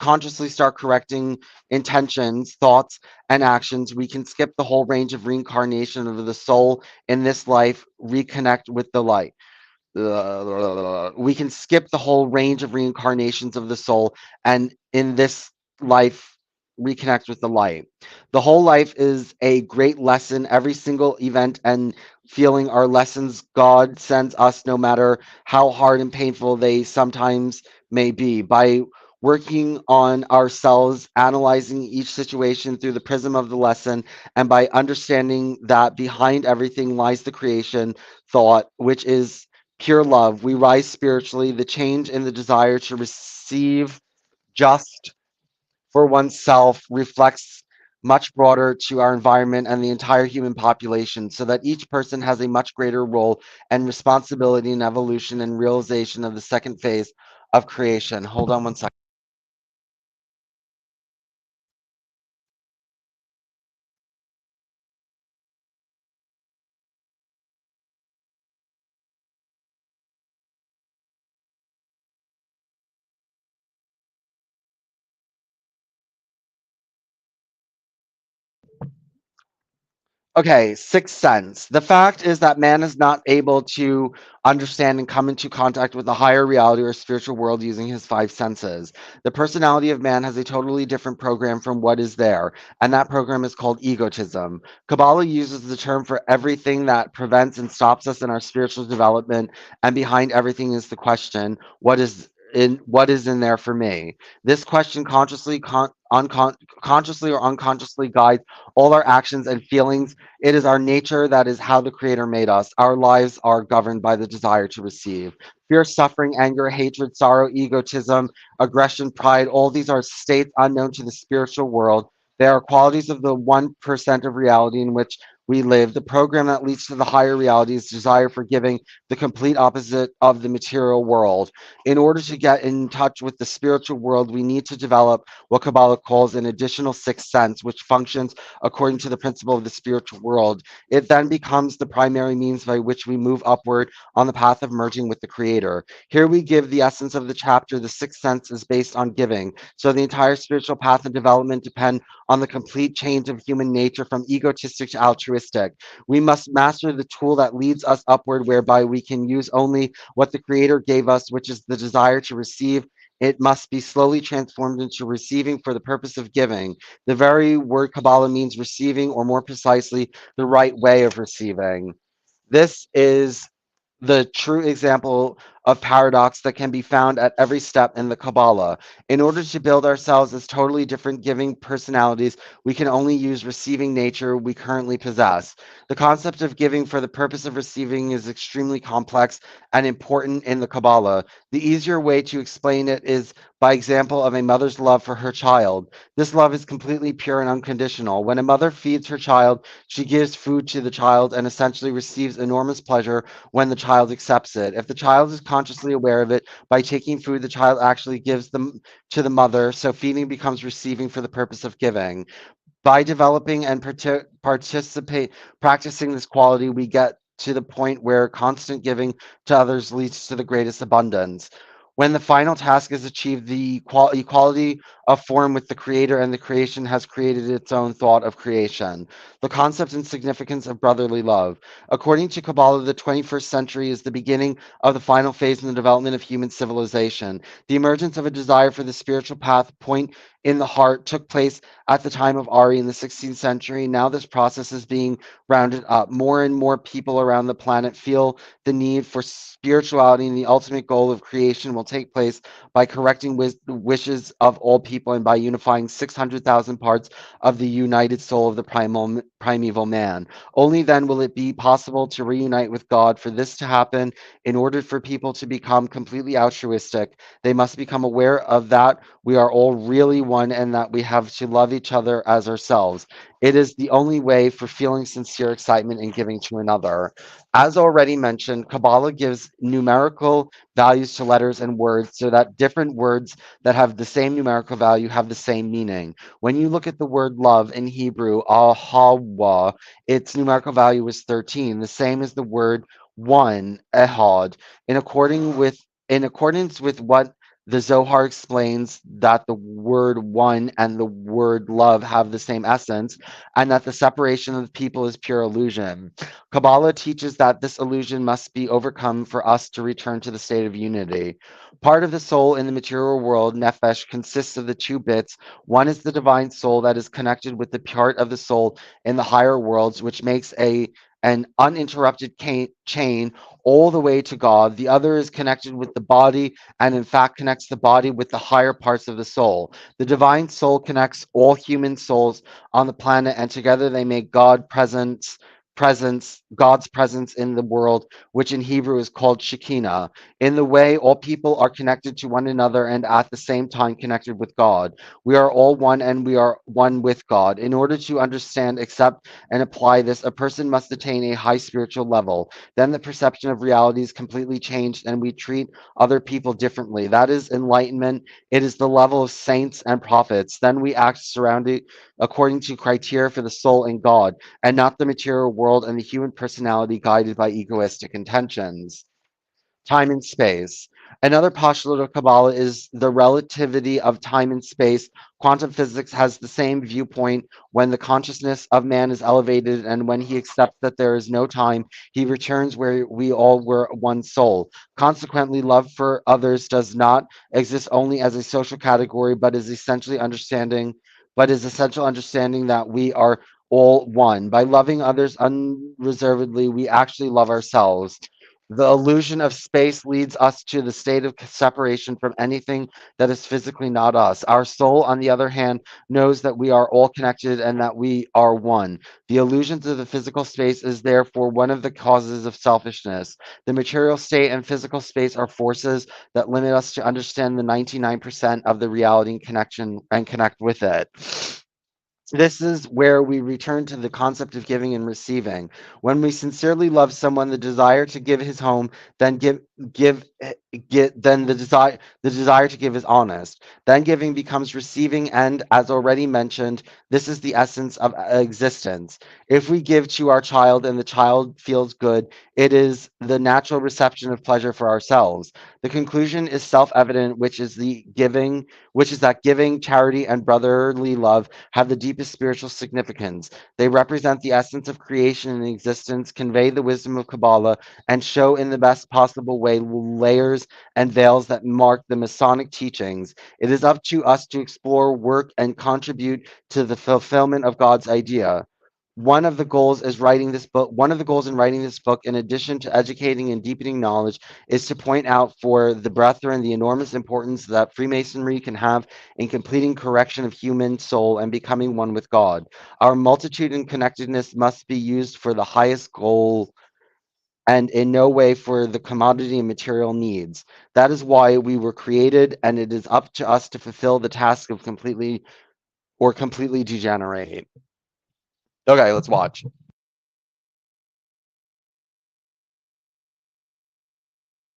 consciously start correcting intentions, thoughts, and actions, we can skip the whole range of reincarnation of the soul in this life, reconnect with the light. We can skip the whole range of reincarnations of the soul and in this life reconnect with the light. The whole life is a great lesson. Every single event and feeling are lessons God sends us, no matter how hard and painful they sometimes may be. By working on ourselves, analyzing each situation through the prism of the lesson, and by understanding that behind everything lies the creation thought, which is pure love, we rise spiritually. The change in the desire to receive just for oneself reflects much broader to our environment and the entire human population, so that each person has a much greater role and responsibility in evolution and realization of the second phase of creation. Hold on one second. Okay, sixth sense. The fact is that man is not able to understand and come into contact with a higher reality or spiritual world using his five senses. The personality of man has a totally different program from what is there, and that program is called egotism. Kabbalah uses the term for everything that prevents and stops us in our spiritual development, and behind everything is the question, what in there for me? This question consciously or unconsciously guides all our actions and feelings. It is our nature, that is how the Creator made us. Our lives are governed by the desire to receive. Fear, suffering, anger, hatred, sorrow, egotism, aggression, pride, all these are states unknown to the spiritual world. They are qualities of the 1% of reality in which we live. The program that leads to the higher reality is desire for giving, the complete opposite of the material world. In order to get in touch with the spiritual world, we need to develop what Kabbalah calls an additional sixth sense, which functions according to the principle of the spiritual world. It then becomes the primary means by which we move upward on the path of merging with the Creator. Here we give the essence of the chapter. The sixth sense is based on giving. So the entire spiritual path and development depend on the complete change of human nature from egotistic to altruistic. We must master the tool that leads us upward, whereby we can use only what the Creator gave us, which is the desire to receive. It must be slowly transformed into receiving for the purpose of giving. The very word Kabbalah means receiving, or more precisely, the right way of receiving. This is the true example of paradox that can be found at every step in the Kabbalah. In order to build ourselves as totally different giving personalities, we can only use receiving nature we currently possess. The concept of giving for the purpose of receiving is extremely complex and important in the Kabbalah. The easier way to explain it is by example of a mother's love for her child. This love is completely pure and unconditional. When a mother feeds her child, she gives food to the child and essentially receives enormous pleasure when the child accepts it. If the child is consciously aware of it, by taking food, the child actually gives them to the mother. So feeding becomes receiving for the purpose of giving. By developing and practicing this quality, we get to the point where constant giving to others leads to the greatest abundance. When the final task is achieved, the equality of form with the Creator and the creation has created its own thought of creation. The concept and significance of brotherly love. According to Kabbalah, the 21st century is the beginning of the final phase in the development of human civilization. The emergence of a desire for the spiritual path, point in the heart, took place at the time of Ari in the 16th century. Now this process is being rounded up. More and more people around the planet feel the need for spirituality, and the ultimate goal of creation will take place by correcting wishes of all people and by unifying 600,000 parts of the united soul of the primeval man. Only then will it be possible to reunite with God. For this to happen, in order for people to become completely altruistic, they must become aware of that we are all really one and that we have to love each other as ourselves. It is the only way for feeling sincere excitement in giving to another. As already mentioned, Kabbalah gives numerical values to letters and words so that different words that have the same numerical value have the same meaning. When you look at the word love in Hebrew, ahawa, its numerical value is 13, the same as the word one, ehad. In accordance with what the Zohar explains, that the word one and the word love have the same essence, and that the separation of the people is pure illusion. Kabbalah teaches that this illusion must be overcome for us to return to the state of unity. Part of the soul in the material world, nefesh, consists of the two bits. One is the divine soul that is connected with the part of the soul in the higher worlds, which makes an uninterrupted chain all the way to God. The other is connected with the body and in fact connects the body with the higher parts of the soul. The divine soul connects all human souls on the planet, and together they make God's presence in the world, which in Hebrew is called Shekinah. In the way, all people are connected to one another and at the same time connected with God. We are all one and we are one with God. In order to understand, accept, and apply this, a person must attain a high spiritual level. Then the perception of reality is completely changed and we treat other people differently. That is enlightenment. It is the level of saints and prophets. Then we act surrounded according to criteria for the soul and God, and not the material world and the human personality guided by egoistic intentions. Time and space. Another postulate of Kabbalah is the relativity of time and space. Quantum physics has the same viewpoint. When the consciousness of man is elevated and when he accepts that there is no time, he returns where we all were one soul. Consequently, love for others does not exist only as a social category, but is essential understanding that we are all one. By loving others unreservedly, we actually love ourselves. The illusion of space leads us to the state of separation from anything that is physically not us. Our soul, on the other hand, knows that we are all connected and that we are one. The illusions of the physical space is therefore one of the causes of selfishness. The material state and physical space are forces that limit us to understand the 99% of the reality and connection and connect with it. This is where we return to the concept of giving and receiving. When we sincerely love someone, the desire to give his home, then give get then the desire to give is honest. Then giving becomes receiving, and as already mentioned, this is the essence of existence. If we give to our child and the child feels good, it is the natural reception of pleasure for ourselves. The conclusion is self-evident, which is that giving, charity, and brotherly love have the deepest spiritual significance. They represent the essence of creation and existence, convey the wisdom of Kabbalah, and show in the best possible way layers and veils that mark the Masonic teachings. It is up to us to explore, work, and contribute to the fulfillment of God's idea. One of the goals in writing this book, in addition to educating and deepening knowledge, is to point out for the brethren the enormous importance that Freemasonry can have in completing correction of human soul and becoming one with God. Our multitude and connectedness must be used for the highest goal and in no way for the commodity and material needs. That is why we were created, and it is up to us to fulfill the task of completely degenerate. Okay, let's watch.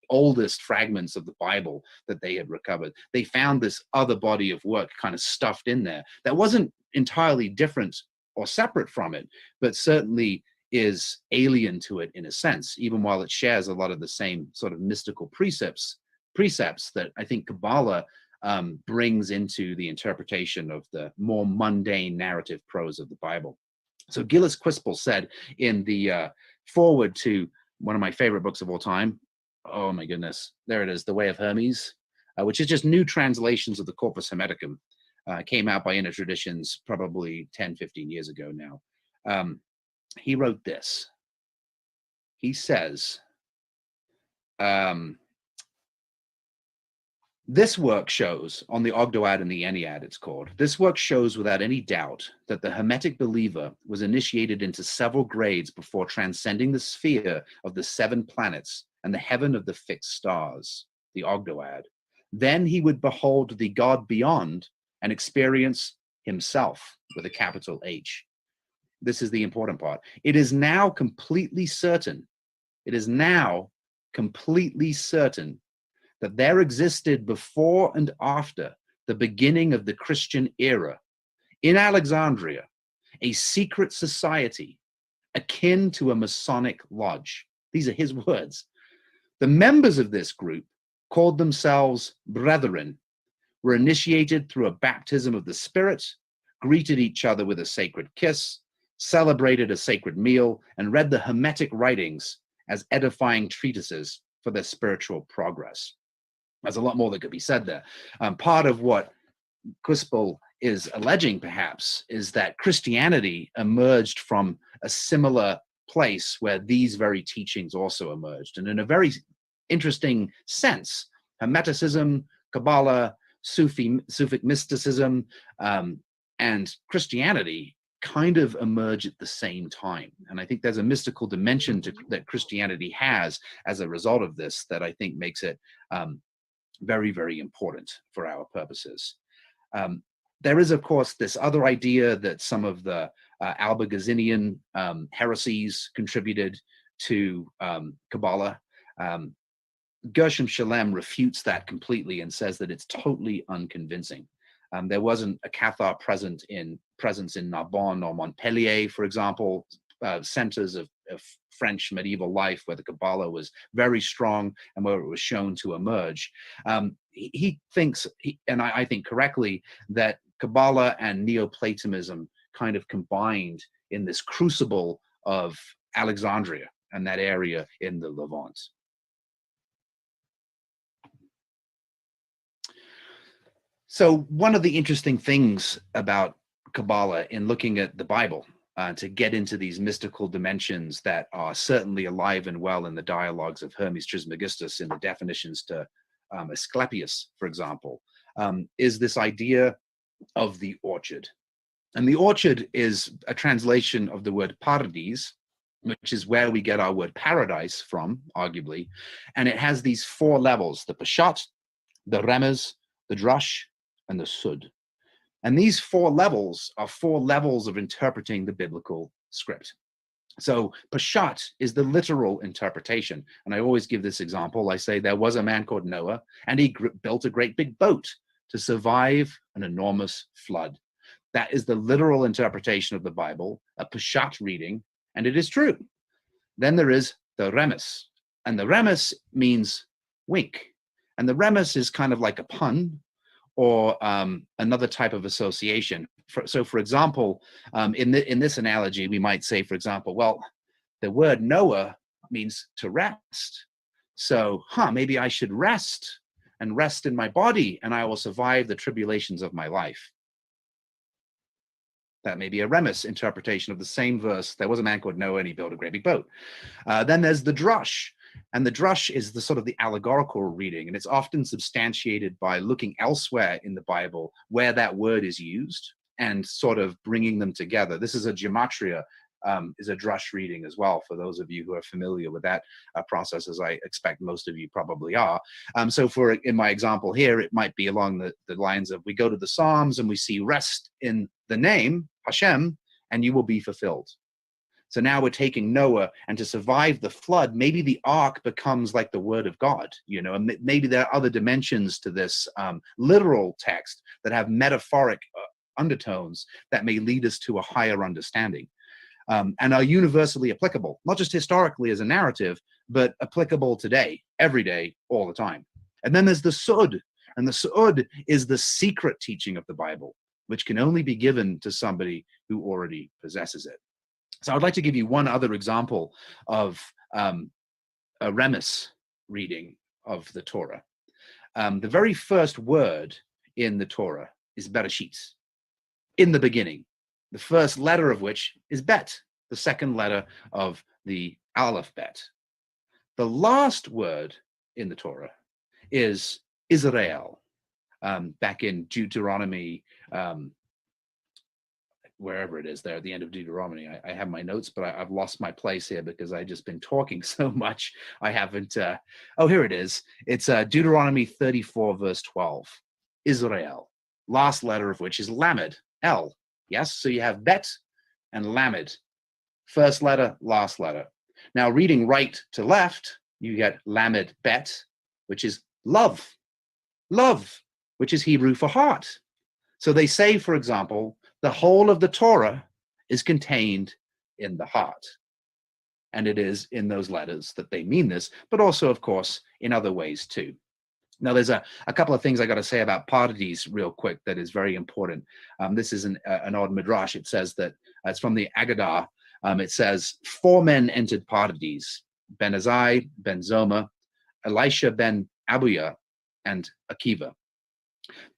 Oldest fragments of the Bible that they had recovered. They found this other body of work kind of stuffed in there that wasn't entirely different or separate from it, but certainly is alien to it in a sense, even while it shares a lot of the same sort of mystical precepts that I think Kabbalah brings into the interpretation of the more mundane narrative prose of the Bible. So Gillis Quispel said in the foreword to one of my favorite books of all time, oh my goodness, there it is, The Way of Hermes, which is just new translations of the Corpus Hermeticum. Came out by Inner Traditions probably 10, 15 years ago now. He wrote this. He says, this work shows, on the Ogdoad and the Ennead it's called, this work shows without any doubt that the Hermetic believer was initiated into several grades before transcending the sphere of the 7 planets and the heaven of the fixed stars, the Ogdoad. Then he would behold the God beyond and experience himself with a capital H. This is the important part. It is now completely certain that there existed before and after the beginning of the Christian era in Alexandria a secret society akin to a Masonic lodge. These are his words. The members of this group called themselves brethren, were initiated through a baptism of the Spirit, greeted each other with a sacred kiss, celebrated a sacred meal, and read the Hermetic writings as edifying treatises for their spiritual progress. There's a lot more that could be said there. Part of what Quispel is alleging, perhaps, is that Christianity emerged from a similar place where these very teachings also emerged. And in a very interesting sense, Hermeticism, Kabbalah, Sufic mysticism, and Christianity kind of emerge at the same time. And I think there's a mystical dimension that Christianity has as a result of this that I think makes it very, very important for our purposes. There is, of course, this other idea that some of the Albigensian heresies contributed to Kabbalah. Gershom Shalem refutes that completely and says that it's totally unconvincing. There wasn't a Cathar presence in Narbonne or Montpellier, for example, centers of French medieval life where the Kabbalah was very strong and where it was shown to emerge. He thinks, and I think correctly, that Kabbalah and Neoplatonism kind of combined in this crucible of Alexandria and that area in the Levant. So one of the interesting things about Kabbalah in looking at the Bible to get into these mystical dimensions that are certainly alive and well in the dialogues of Hermes Trismegistus, in the definitions to Asclepius, for example, is this idea of the orchard. And the orchard is a translation of the word paradis, which is where we get our word paradise from, arguably. And it has these 4 levels: the pashat, the remez, the drush, and the sud. And these 4 levels are 4 levels of interpreting the biblical script. So pashat is the literal interpretation. And I always give this example. I say there was a man called Noah, and he built a great big boat to survive an enormous flood. That is the literal interpretation of the Bible, a pashat reading, and it is true. Then there is the remes, and the remes means wink. And the remes is kind of like a pun, or another type of association. So for example, in this analogy, we might say, for example, well, the word Noah means to rest. So, maybe I should rest and rest in my body, and I will survive the tribulations of my life. That may be a remes interpretation of the same verse. There was a man called Noah, and he built a great big boat. Then there's the drush. And the drush is the sort of the allegorical reading, and it's often substantiated by looking elsewhere in the Bible where that word is used and sort of bringing them together. This is a gematria, is a drush reading as well, for those of you who are familiar with that process, as I expect most of you probably are. So in my example here, it might be along the lines of, we go to the Psalms and we see rest in the name, Hashem, and you will be fulfilled. So now we're taking Noah, and to survive the flood, maybe the ark becomes like the word of God, and maybe there are other dimensions to this literal text that have metaphoric undertones that may lead us to a higher understanding, and are universally applicable, not just historically as a narrative, but applicable today, every day, all the time. And then there's the sud, and the sud is the secret teaching of the Bible, which can only be given to somebody who already possesses it. So I'd like to give you one other example of a remes reading of the Torah. The very first word in the Torah is Bereshit, in the beginning, the first letter of which is Bet, the second letter of the Aleph Bet. The last word in the Torah is Israel, back in Deuteronomy, wherever it is there at the end of Deuteronomy. I have my notes, but I've lost my place here because I've just been talking so much. I haven't, oh, here it is. It's Deuteronomy 34, verse 12. Israel, last letter of which is Lamed, L. Yes, so you have Bet and Lamed. First letter, last letter. Now reading right to left, you get Lamed Bet, which is love. Love, which is Hebrew for heart. So they say, for example, the whole of the Torah is contained in the heart. And it is in those letters that they mean this, but also, of course, in other ways too. Now, there's a couple of things I got to say about Pardes real quick that is very important. This is an odd midrash. It says that, it's from the Agadah. It says, 4 men entered Pardes, Ben Azai, Ben Zoma, Elisha ben Abuya, and Akiva.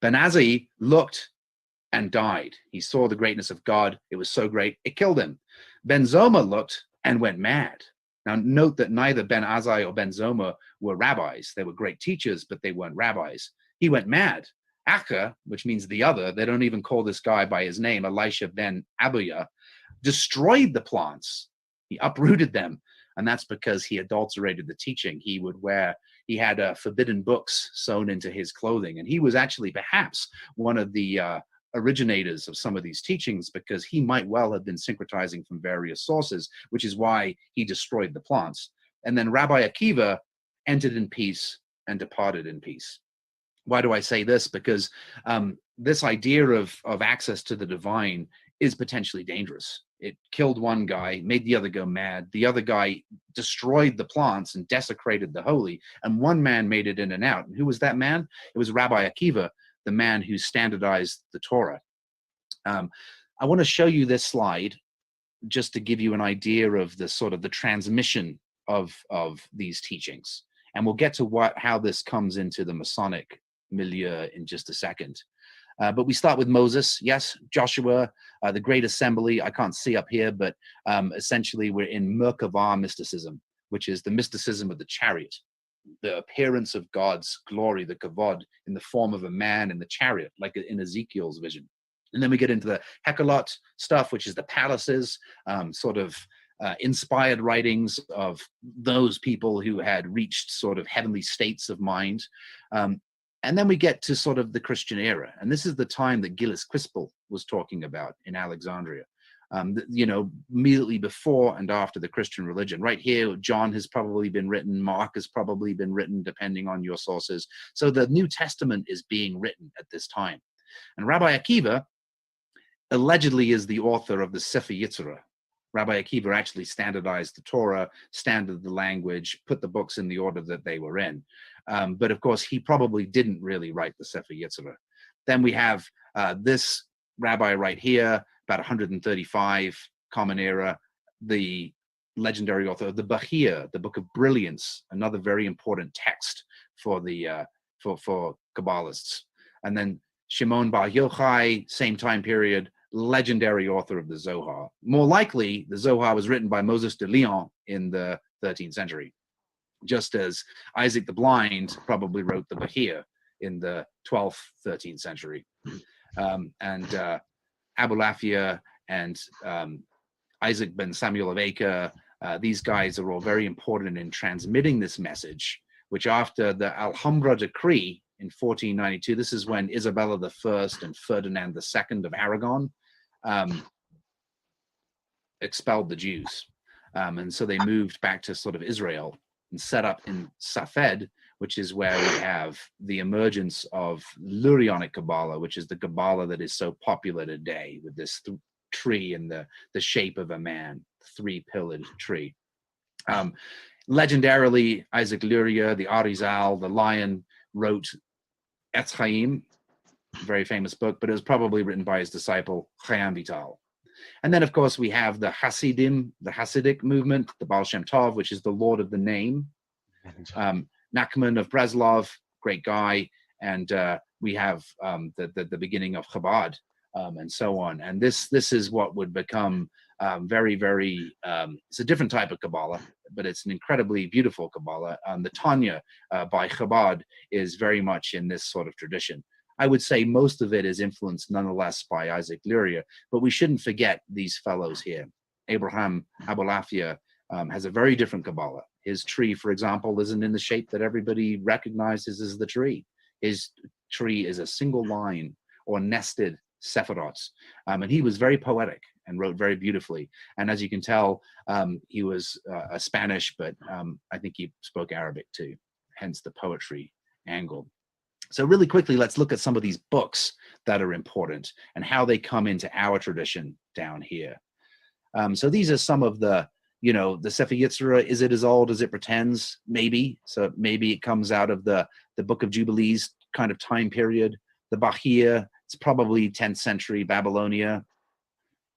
Ben Azai looked and died. He saw the greatness of God. It was so great, it killed him. Ben Zoma looked and went mad. Now, note that neither Ben Azai or Ben Zoma were rabbis. They were great teachers, but they weren't rabbis. He went mad. Akka, which means the other, they don't even call this guy by his name, Elisha ben Abuya, destroyed the plants. He uprooted them. And that's because he adulterated the teaching. He had forbidden books sewn into his clothing. And he was actually perhaps one of the originators of some of these teachings, because he might well have been syncretizing from various sources, which is why he destroyed the plants. And then Rabbi Akiva entered in peace and departed in peace. Why do I say this? Because this idea of access to the divine is potentially dangerous. It killed one guy, made the other go mad. The other guy destroyed the plants and desecrated the holy. And one man made it in and out. And who was that man? It was Rabbi Akiva, the man who standardized the Torah. I want to show you this slide just to give you an idea of the sort of the transmission of these teachings. And we'll get to how this comes into the Masonic milieu in just a second. But we start with Moses, yes, Joshua, the Great Assembly. I can't see up here, but essentially we're in Merkavah mysticism, which is the mysticism of the chariot, the appearance of God's glory, the kavod, in the form of a man in the chariot, like in Ezekiel's vision. And then we get into the Hekkelot stuff, which is the palaces, inspired writings of those people who had reached sort of heavenly states of mind. And then we get to sort of the Christian era. And this is the time that Gilles Quispel was talking about in Alexandria. Immediately before and after the Christian religion. Right here, John has probably been written, Mark has probably been written, depending on your sources. So the New Testament is being written at this time. And Rabbi Akiva allegedly is the author of the Sefer Yetzirah. Rabbi Akiva actually standardized the Torah, standardized the language, put the books in the order that they were in. But of course, he probably didn't really write the Sefer Yetzirah. Then we have this rabbi right here, about 135, Common Era, the legendary author of the Bahir, the Book of Brilliance, another very important text for the for Kabbalists. And then Shimon Bar Yochai, same time period, legendary author of the Zohar. More likely, the Zohar was written by Moses de Leon in the 13th century, just as Isaac the Blind probably wrote the Bahir in the 12th, 13th century. And Abulafia and Isaac ben Samuel of Acre, these guys are all very important in transmitting this message, which after the Alhambra decree in 1492, this is when Isabella I and Ferdinand II of Aragon expelled the Jews. And so they moved back to sort of Israel and set up in Safed, which is where we have the emergence of Lurianic Kabbalah, which is the Kabbalah that is so popular today with this tree in the shape of a man, three-pillared tree. Legendarily, Isaac Luria, the Arizal, the lion, wrote Etz Chaim, very famous book, but it was probably written by his disciple, Chaim Vital. And then, of course, we have the Hasidim, the Hasidic movement, the Baal Shem Tov, which is the Lord of the Name. Nachman of Breslov, great guy. And we have the beginning of Chabad and so on. And this is what would become very, very, it's a different type of Kabbalah, but it's an incredibly beautiful Kabbalah. The Tanya by Chabad is very much in this sort of tradition. I would say most of it is influenced nonetheless by Isaac Luria, but we shouldn't forget these fellows here. Abraham Abulafia has a very different Kabbalah. His tree, for example, isn't in the shape that everybody recognizes as the tree. His tree is a single line or nested sephirots. And he was very poetic and wrote very beautifully. And as you can tell, he was a Spanish, but I think he spoke Arabic too, hence the poetry angle. So really quickly, let's look at some of these books that are important and how they come into our tradition down here. So these are some of the, the Sefer Yetzirah. Is it as old as it pretends? Maybe. So maybe it comes out of the Book of Jubilees kind of time period. The Bahir, it's probably 10th century Babylonia.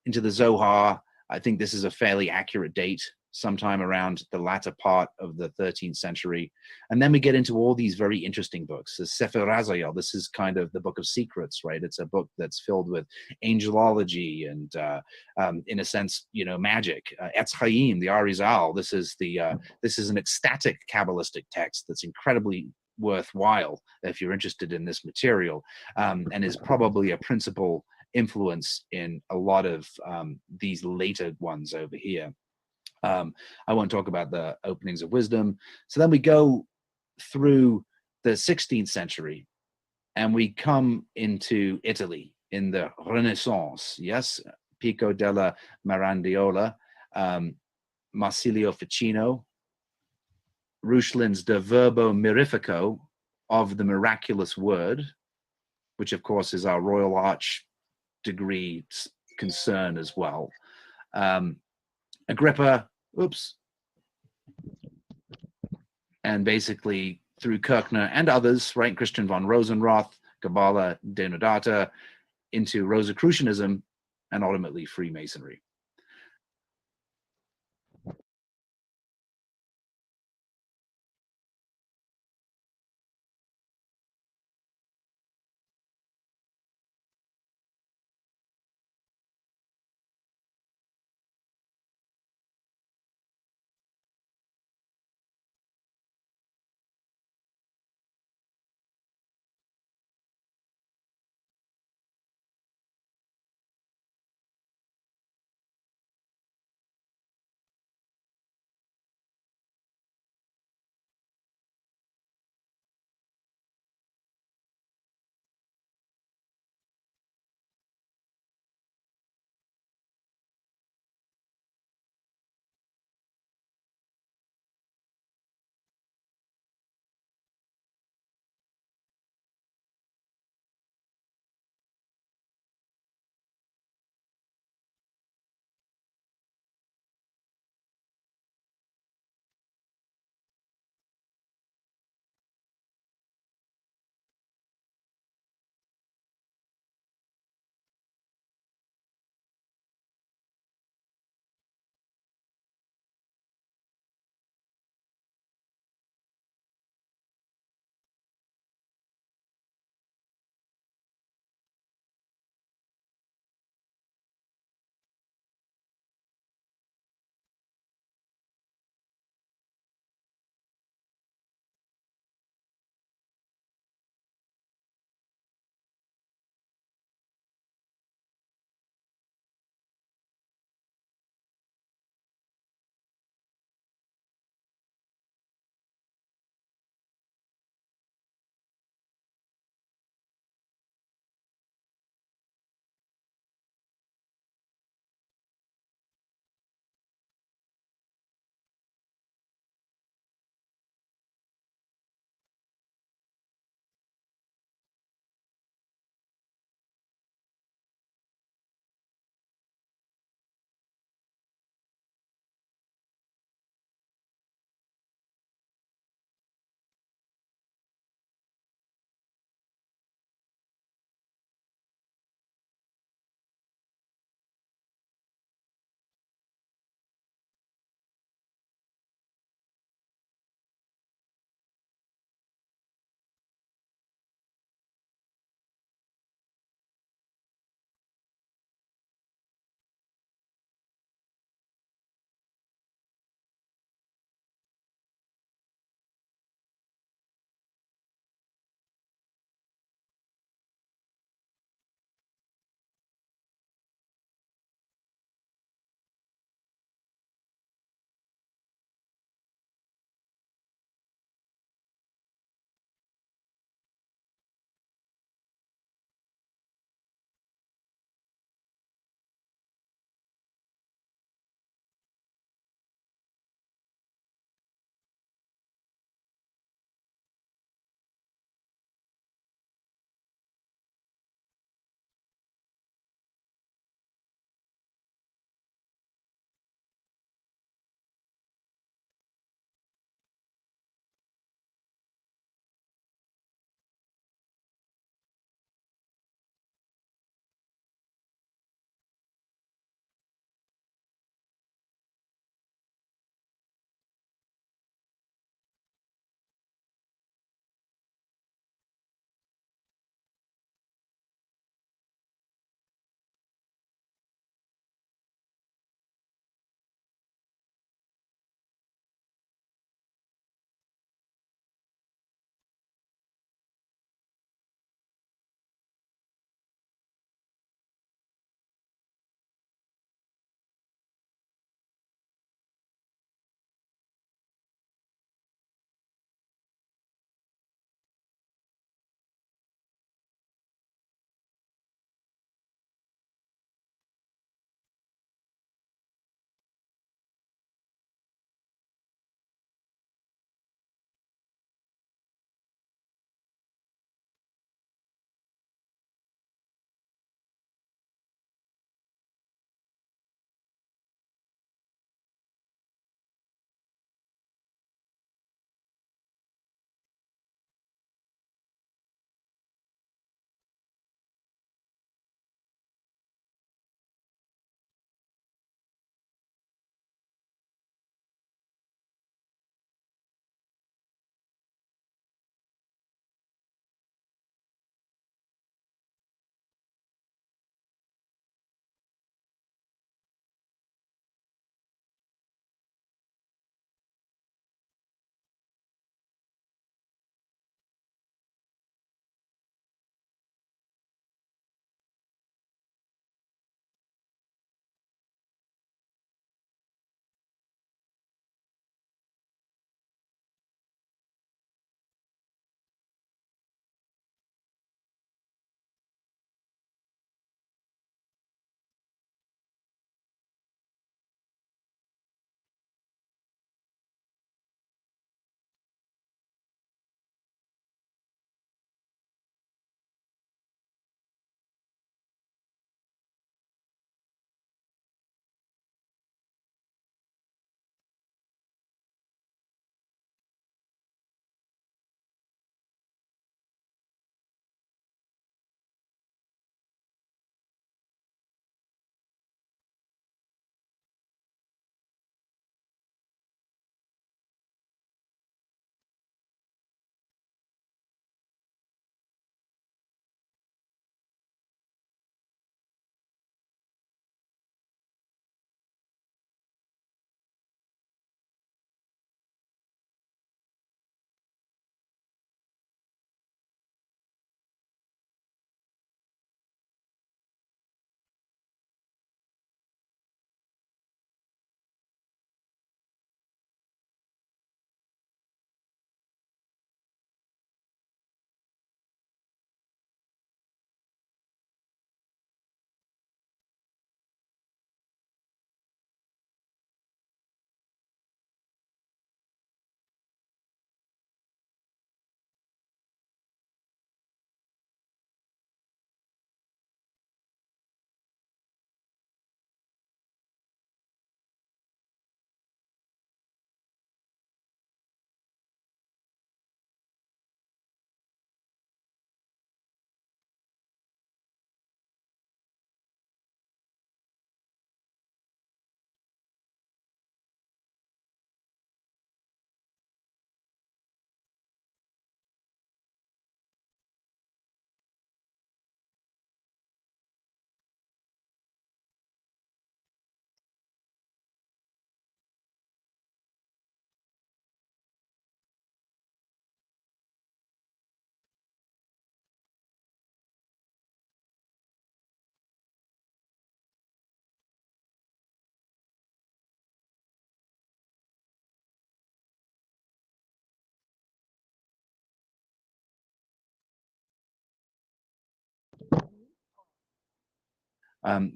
Into the Zohar, I think this is a fairly accurate date, sometime around the latter part of the 13th century. And then we get into all these very interesting books. The Sefer Raziel, this is kind of the Book of Secrets, right? It's a book that's filled with angelology and, in a sense, magic. Etz Chaim, the Arizal, this is an ecstatic Kabbalistic text that's incredibly worthwhile if you're interested in this material, and is probably a principal influence in a lot of these later ones over here. I won't talk about the openings of wisdom. So then we go through the 16th century and we come into Italy in the Renaissance. Yes, Pico della Mirandiola, Marsilio Ficino, Reuchlin's De Verbo Mirifico, of the miraculous word, which of course is our Royal Arch degree concern as well. Agrippa, and basically through Kirchner and others, right, Christian von Rosenroth, Kabbalah Denudata, into Rosicrucianism, and ultimately Freemasonry.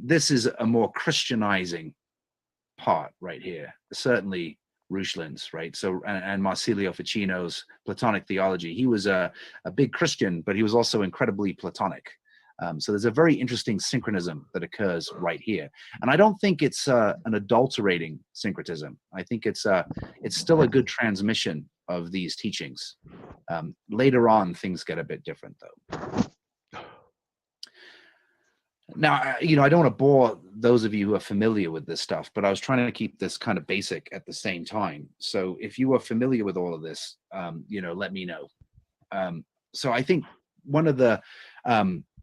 This is a more Christianizing part right here. Certainly Reuchlin's, right? So, and Marsilio Ficino's Platonic theology. He was a big Christian, but he was also incredibly Platonic. So there's a very interesting synchronism that occurs right here. And I don't think it's an adulterating syncretism. I think it's still a good transmission of these teachings. Later on, things get a bit different, though. Now, I don't want to bore those of you who are familiar with this stuff, but I was trying to keep this kind of basic at the same time. So if you are familiar with all of this, let me know. So I think one of the,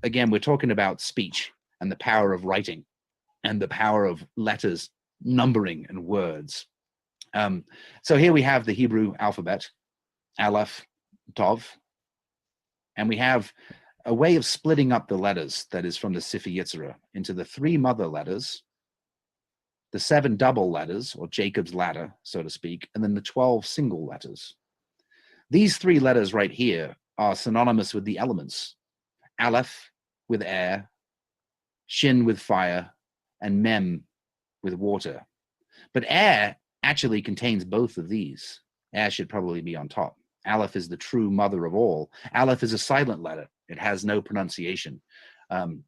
again, we're talking about speech and the power of writing and the power of letters, numbering, and words. So here we have the Hebrew alphabet, Aleph, Tov, and we have a way of splitting up the letters that is from the Sefer Yetzirah into the 3 mother letters, the 7 double letters, or Jacob's ladder, so to speak, and then the 12 single letters. These 3 letters right here are synonymous with the elements. Aleph with air, Shin with fire, and Mem with water. But air actually contains both of these. Air should probably be on top. Aleph is the true mother of all. Aleph is a silent letter. It has no pronunciation. And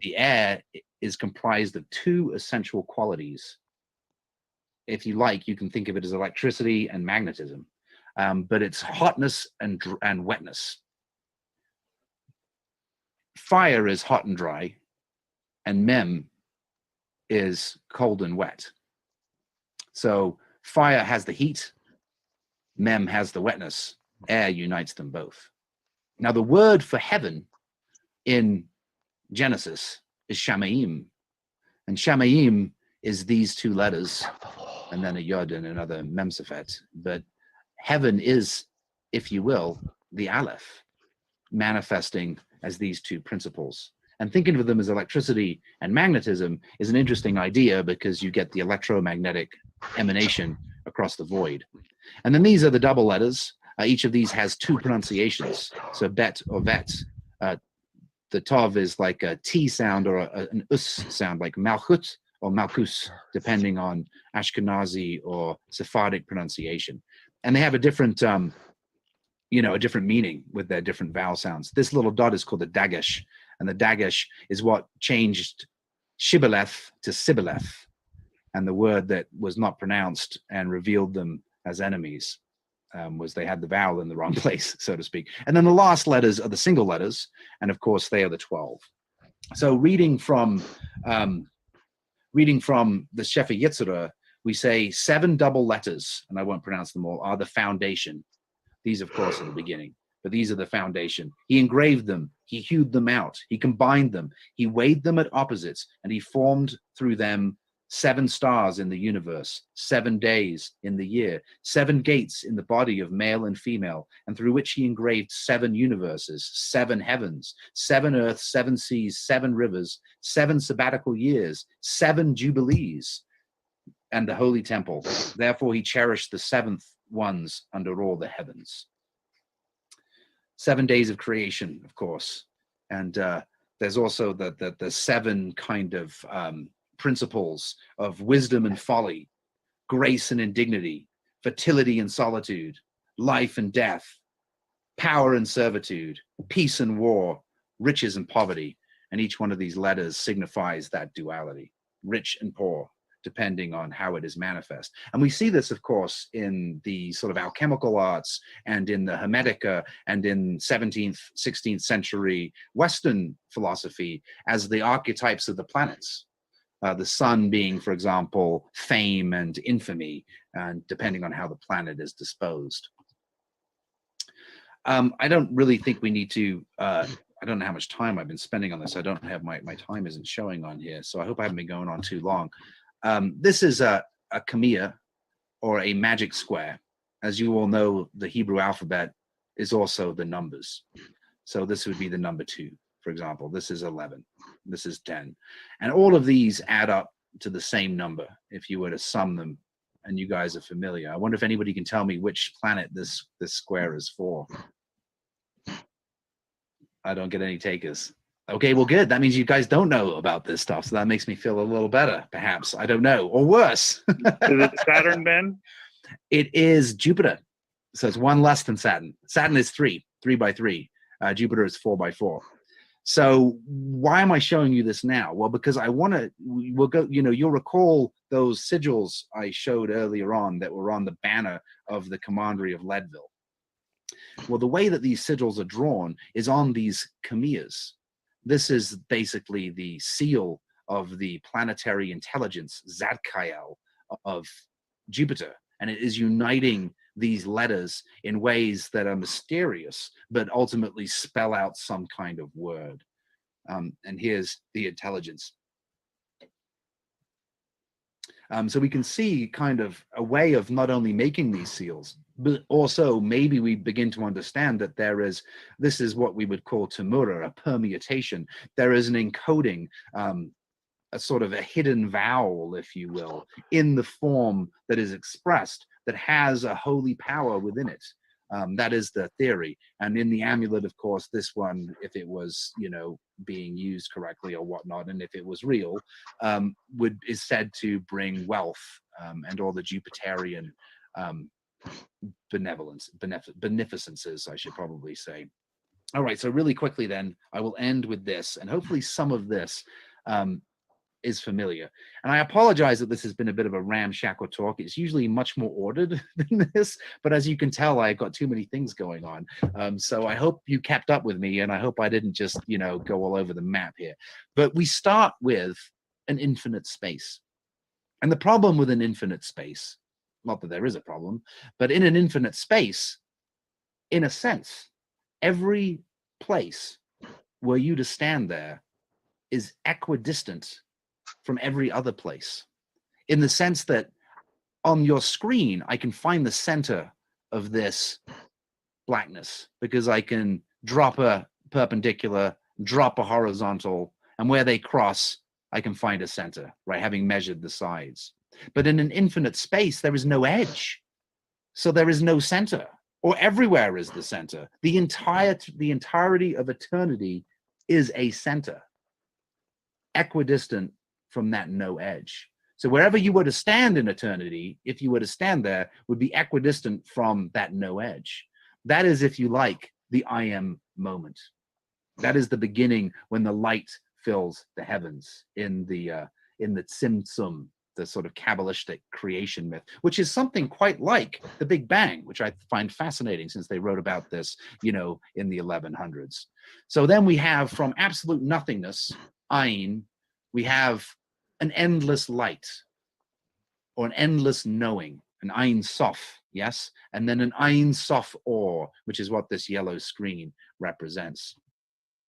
the air is comprised of 2 essential qualities. If you like, you can think of it as electricity and magnetism, but it's hotness and wetness. Fire is hot and dry, and Mem is cold and wet. So fire has the heat, Mem has the wetness, air unites them both. Now, the word for heaven in Genesis is Shamayim, and Shamayim is these 2 letters, and then a Yod and another Memsafet. But heaven is, if you will, the Aleph, manifesting as these 2 principles. And thinking of them as electricity and magnetism is an interesting idea because you get the electromagnetic emanation across the void. And then these are the double letters. Each of these has 2 pronunciations. So bet or vet. The Tov is like a T sound or an Us sound, like Malchut or Malkus, depending on Ashkenazi or Sephardic pronunciation. And they have a different, a different meaning with their different vowel sounds. This little dot is called the Dagesh, and the Dagesh is what changed Shibboleth to Sibboleth, and the word that was not pronounced and revealed them as enemies was they had the vowel in the wrong place, so to speak. And then the last letters are the single letters, and of course they are the 12. So reading from the Sefer Yetzirah, we say 7 double letters, and I won't pronounce them all, are the foundation. These, of course, are the beginning, but these are the foundation. He engraved them, he hewed them out, he combined them, he weighed them at opposites, and he formed through them 7 stars in the universe, 7 days in the year, 7 gates in the body of male and female, and through which he engraved 7 universes, 7 heavens, 7 earths, 7 seas, 7 rivers, 7 sabbatical years, 7 jubilees, and the holy temple. Therefore he cherished the 7th ones under all the heavens. 7 days of creation, of course. And there's also the 7 kind of principles of wisdom and folly, grace and indignity, fertility and solitude, life and death, power and servitude, peace and war, riches and poverty. And each one of these letters signifies that duality, rich and poor, depending on how it is manifest. And we see this, of course, in the sort of alchemical arts and in the Hermetica and in 17th, 16th century Western philosophy as the archetypes of the planets. The sun being, for example, fame and infamy, and depending on how the planet is disposed. I don't really think we need to, I don't know how much time I've been spending on this. I don't have my time isn't showing on here, so I hope I haven't been going on too long. This is a Kamiya, or a magic square. As you all know, the Hebrew alphabet is also the numbers. So this would be the number 2, for example. This is 11. This is 10. And all of these add up to the same number if you were to sum them, and you guys are familiar. I wonder if anybody can tell me which planet this square is for. I don't get any takers. Okay, well, good. That means you guys don't know about this stuff. So that makes me feel a little better, perhaps. I don't know. Or worse. Is it Saturn, Ben? It is Jupiter. So it's one less than Saturn. Saturn is 3 by 3. Jupiter is 4 by 4. So why am I showing you this now? Well, because I want to, we'll go, you'll recall those sigils I showed earlier on that were on the banner of the Commandery of Leadville. Well, the way that these sigils are drawn is on these camellias. This is basically the seal of the planetary intelligence, Zadkiel, of Jupiter. And it is uniting these letters in ways that are mysterious, but ultimately spell out some kind of word. And here's the intelligence. So we can see kind of a way of not only making these seals, but also maybe we begin to understand that this is what we would call tamura, a permutation. There is an encoding, a sort of a hidden vowel, if you will, in the form that is expressed that has a holy power within it. That is the theory. And in the amulet, of course, this one, if it was, being used correctly or whatnot, and if it was real, is said to bring wealth and all the Jupiterian beneficences, I should probably say. All right, so really quickly then, I will end with this, and hopefully some of this is familiar. And I apologize that this has been a bit of a ramshackle talk. It's usually much more ordered than this, but as you can tell, I've got too many things going on. So I hope you kept up with me, and I hope I didn't just, go all over the map here. But we start with an infinite space. And the problem with an infinite space, not that there is a problem, but in an infinite space, in a sense, every place were you to stand there is equidistant from every other place, in the sense that on your screen, I can find the center of this blackness because I can drop a perpendicular, drop a horizontal, and where they cross, I can find a center, right? Having measured the sides. But in an infinite space, there is no edge. So there is no center, or everywhere is the center. The entirety of eternity is a center, equidistant from that no edge. So wherever you were to stand in eternity, if you were to stand there, would be equidistant from that no edge. That is, if you like, the I am moment. That is the beginning when the light fills the heavens in the Tzimtzum, the sort of Kabbalistic creation myth, which is something quite like the Big Bang, which I find fascinating since they wrote about this, in the 1100s. So then we have from absolute nothingness, Ein, we have an endless light or an endless knowing, an Ein Sof, yes? And then an Ein Sof Or, which is what this yellow screen represents.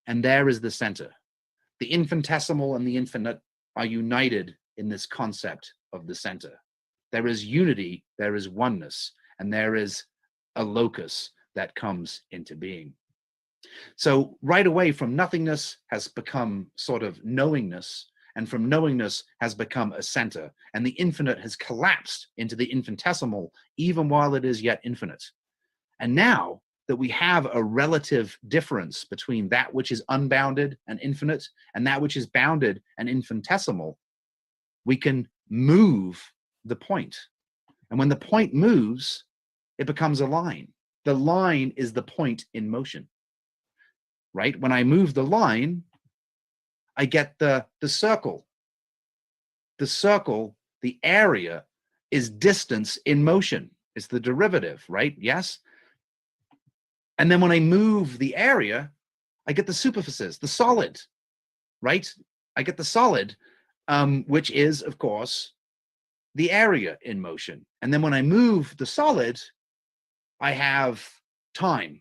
And there is the center. The infinitesimal and the infinite are united in this concept of the center. There is unity, there is oneness, and there is a locus that comes into being. So right away from nothingness has become sort of knowingness, and from knowingness has become a center, and the infinite has collapsed into the infinitesimal, even while it is yet infinite. And now that we have a relative difference between that which is unbounded and infinite and that which is bounded and infinitesimal, we can move the point. And when the point moves, it becomes a line. The line is the point in motion, right? When I move the line, I get the circle. The circle, the area, is distance in motion. It's the derivative, right? Yes? And then when I move the area, I get the superficies, the solid, right? I get the solid, which is, of course, the area in motion. And then when I move the solid, I have time,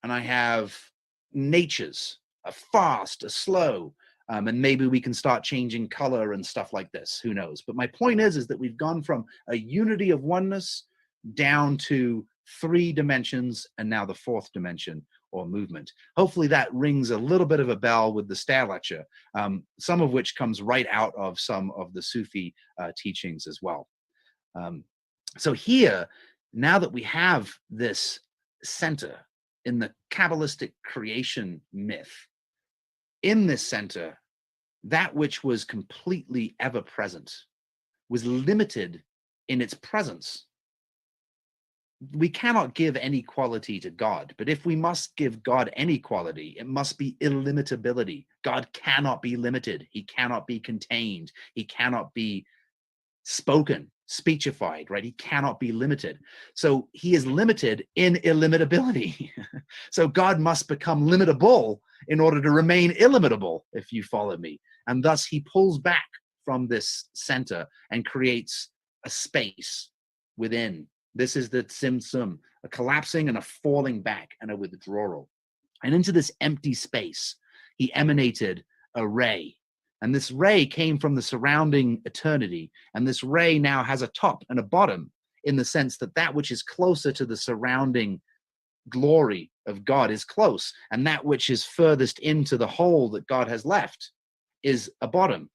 and I have natures, a fast, a slow, and maybe we can start changing color and stuff like this, who knows? But my point is that we've gone from a unity of oneness down to 3 dimensions, and now the 4th dimension, or movement. Hopefully that rings a little bit of a bell with the Stair lecture, some of which comes right out of some of the Sufi teachings as well. So here, now that we have this center in the Kabbalistic creation myth, in this center, that which was completely ever present was limited in its presence. We cannot give any quality to God, but if we must give God any quality, it must be illimitability. God cannot be limited. He cannot be contained. He cannot be spoken, speechified, right? He cannot be limited. So he is limited in illimitability. So God must become limitable in order to remain illimitable, if you follow me. And thus he pulls back from this center and creates a space within. This is the tzimtzum, a collapsing and a falling back and a withdrawal. And into this empty space, he emanated a ray. And this ray came from the surrounding eternity. And this ray now has a top and a bottom, in the sense that that which is closer to the surrounding glory of God is close. And that which is furthest into the hole that God has left is a bottom.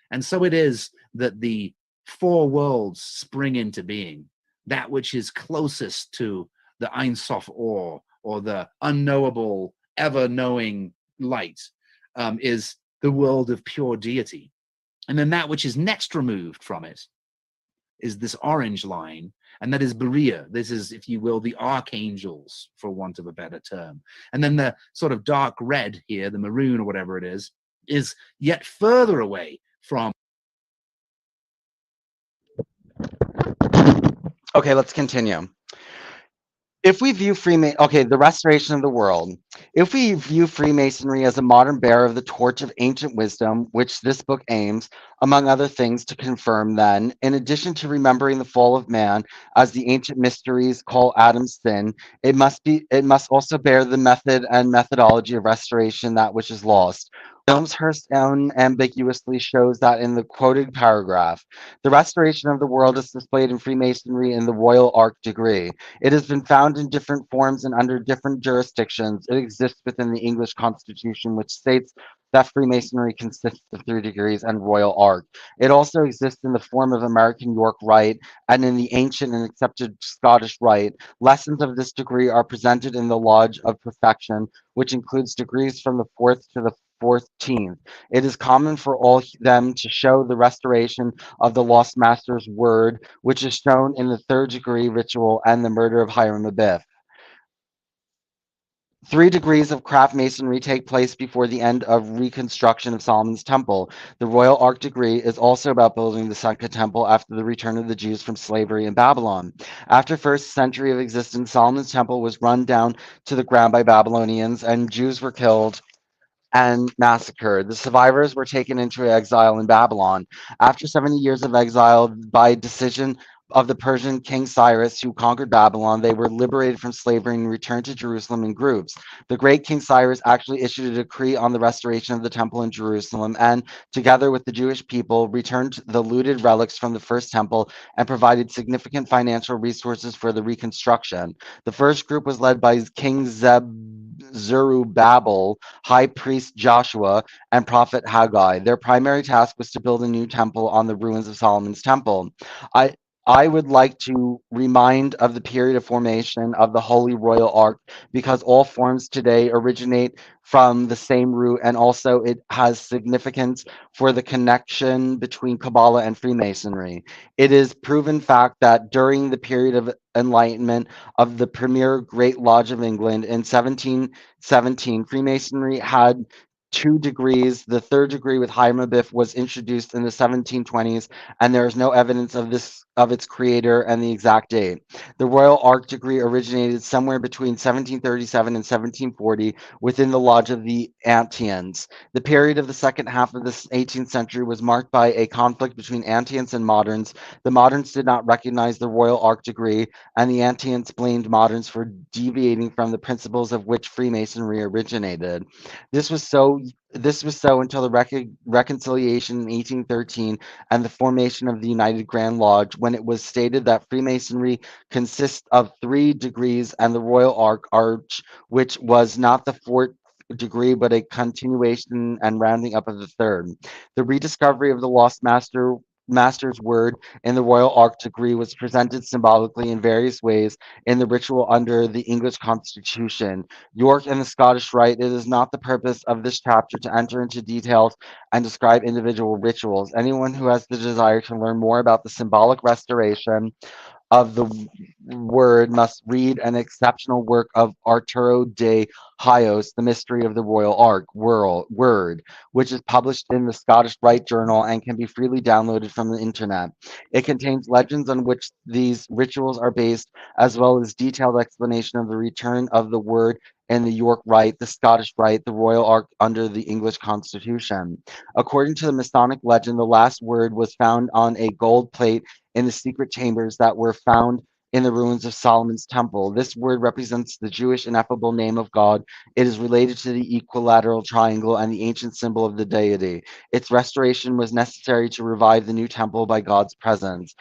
And so it is that the four worlds spring into being. That which is closest to the Ein Sof Or the unknowable, ever-knowing light, is the world of pure deity. And then that which is next removed from it is this orange line, and that is Berea. This is, if you will, the archangels, for want of a better term. And then the sort of dark red here, the maroon or whatever it is yet further away from. Okay, let's continue. If we view the restoration of the world. If we view Freemasonry as a modern bearer of the torch of ancient wisdom, which this book aims, among other things, to confirm, then, in addition to remembering the fall of man, as the ancient mysteries call Adam's sin, it must also bear the method and methodology of restoration, that which is lost. Wilmshurst unambiguously shows that in the quoted paragraph. The restoration of the world is displayed in Freemasonry in the Royal Ark degree. It has been found in different forms and under different jurisdictions. It exists within the English Constitution, which states that Freemasonry consists of 3 degrees and Royal Ark. It also exists in the form of American York Rite and in the ancient and accepted Scottish Rite. Lessons of this degree are presented in the Lodge of Perfection, which includes degrees from the 4th to the 14th. It is common for all them to show the restoration of the lost master's word, which is shown in the 3rd degree ritual and the murder of Hiram Abiff. 3 degrees of craft masonry take place before the end of reconstruction of Solomon's temple. The Royal Ark degree is also about building the Second Temple after the return of the Jews from slavery in Babylon. After first century of existence, Solomon's temple was run down to the ground by Babylonians, and Jews were killed and massacred. The survivors were taken into exile in Babylon. After 70 years of exile, by decision of the Persian King Cyrus, who conquered Babylon, they were liberated from slavery and returned to Jerusalem in groups. The great King Cyrus actually issued a decree on the restoration of the temple in Jerusalem, and together with the Jewish people, returned the looted relics from the first temple and provided significant financial resources for the reconstruction. The first group was led by King Zerubbabel, High Priest Joshua, and Prophet Haggai. Their primary task was to build a new temple on the ruins of Solomon's temple. I would like to remind of the period of formation of the Holy Royal Ark, because all forms today originate from the same root, and also it has significance for the connection between Kabbalah and Freemasonry. It is proven fact that during the period of enlightenment of the premier Great Lodge of England in 1717, Freemasonry had 2 degrees. The 3rd degree with Hiram Abiff was introduced in the 1720s, and there is no evidence of its creator and the exact date. The Royal Ark degree originated somewhere between 1737 and 1740 within the Lodge of the Antians. The period of the second half of the 18th century was marked by a conflict between Antians and moderns. The moderns did not recognize the Royal Ark degree, and the Antians blamed moderns for deviating from the principles of which Freemasonry originated. This was so until the reconciliation in 1813 and the formation of the United Grand Lodge, when it was stated that Freemasonry consists of 3 degrees and the Royal Arch, which was not the 4th degree but a continuation and rounding up of the 3rd. The rediscovery of the lost master master's word in the royal ark degree was presented symbolically in various ways in the ritual under the English Constitution, York, and the Scottish Rite. It is not the purpose of this chapter to enter into details and describe individual rituals. Anyone who has the desire to learn more about the symbolic restoration of the word must read an exceptional work of Arturo de Hios, The Mystery of the Royal Ark Word, which is published in the Scottish Rite Journal and can be freely downloaded from the internet. It contains legends on which these rituals are based, as well as detailed explanation of the return of the word in the York Rite, the Scottish Rite, the Royal Ark under the English Constitution. According to the Masonic legend, the last word was found on a gold plate in the secret chambers that were found in the ruins of Solomon's temple. This word represents the Jewish ineffable name of God. It is related to the equilateral triangle and the ancient symbol of the deity. Its restoration was necessary to revive the new temple by God's presence.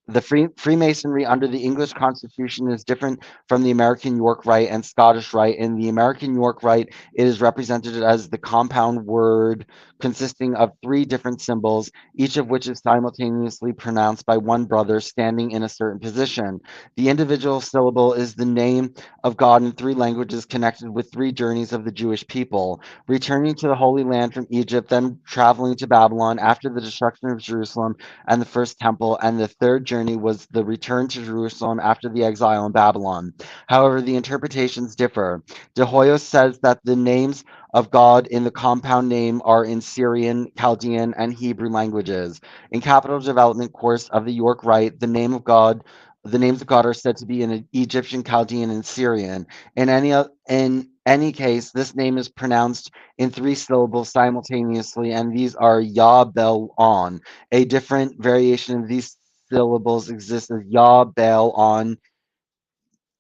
The Freemasonry under the English Constitution is different from the American York Rite and Scottish Rite. In the American York Rite, it is represented as the compound word consisting of three different symbols, each of which is simultaneously pronounced by one brother standing in a certain position. The individual syllable is the name of God in three languages connected with three journeys of the Jewish people, returning to the Holy Land from Egypt, then traveling to Babylon after the destruction of Jerusalem and the first temple, and the third journey was the return to Jerusalem after the exile in Babylon. However, the interpretations differ. De Hoyos says that the names of God in the compound name are in Syrian, Chaldean, and Hebrew languages. In Capital Development course of the York Rite, the names of God are said to be in Egyptian, Chaldean, and Syrian. In any case, this name is pronounced in three syllables simultaneously, and these are Yah Bel On. A different variation of these syllables exists as Yah Bel On,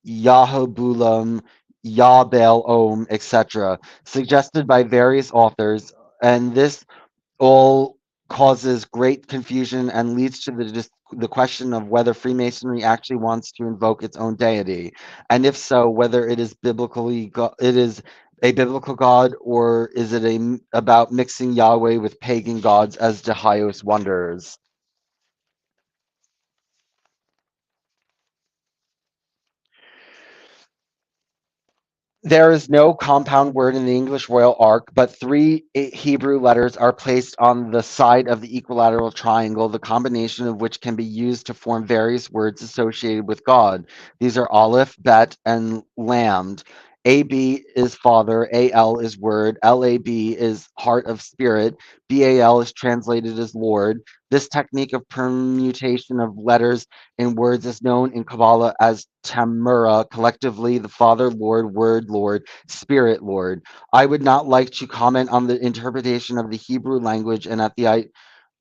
Yahobulam, Yah Bel Om, etc., suggested by various authors, and this all causes great confusion and leads to the question of whether Freemasonry actually wants to invoke its own deity, and if so, whether it is it is a biblical god, or is it about mixing Yahweh with pagan gods, as De Hios wonders. There is no compound word in the English Royal Ark, but three Hebrew letters are placed on the side of the equilateral triangle, the combination of which can be used to form various words associated with God. These are Aleph, Bet, and Lamd. AB is Father, AL is Word, LAB is Heart of Spirit, BAL is translated as Lord. This technique of permutation of letters in words is known in Kabbalah as Tamura, collectively the Father, Lord, Word, Lord, Spirit, Lord. I would not like to comment on the interpretation of the Hebrew language and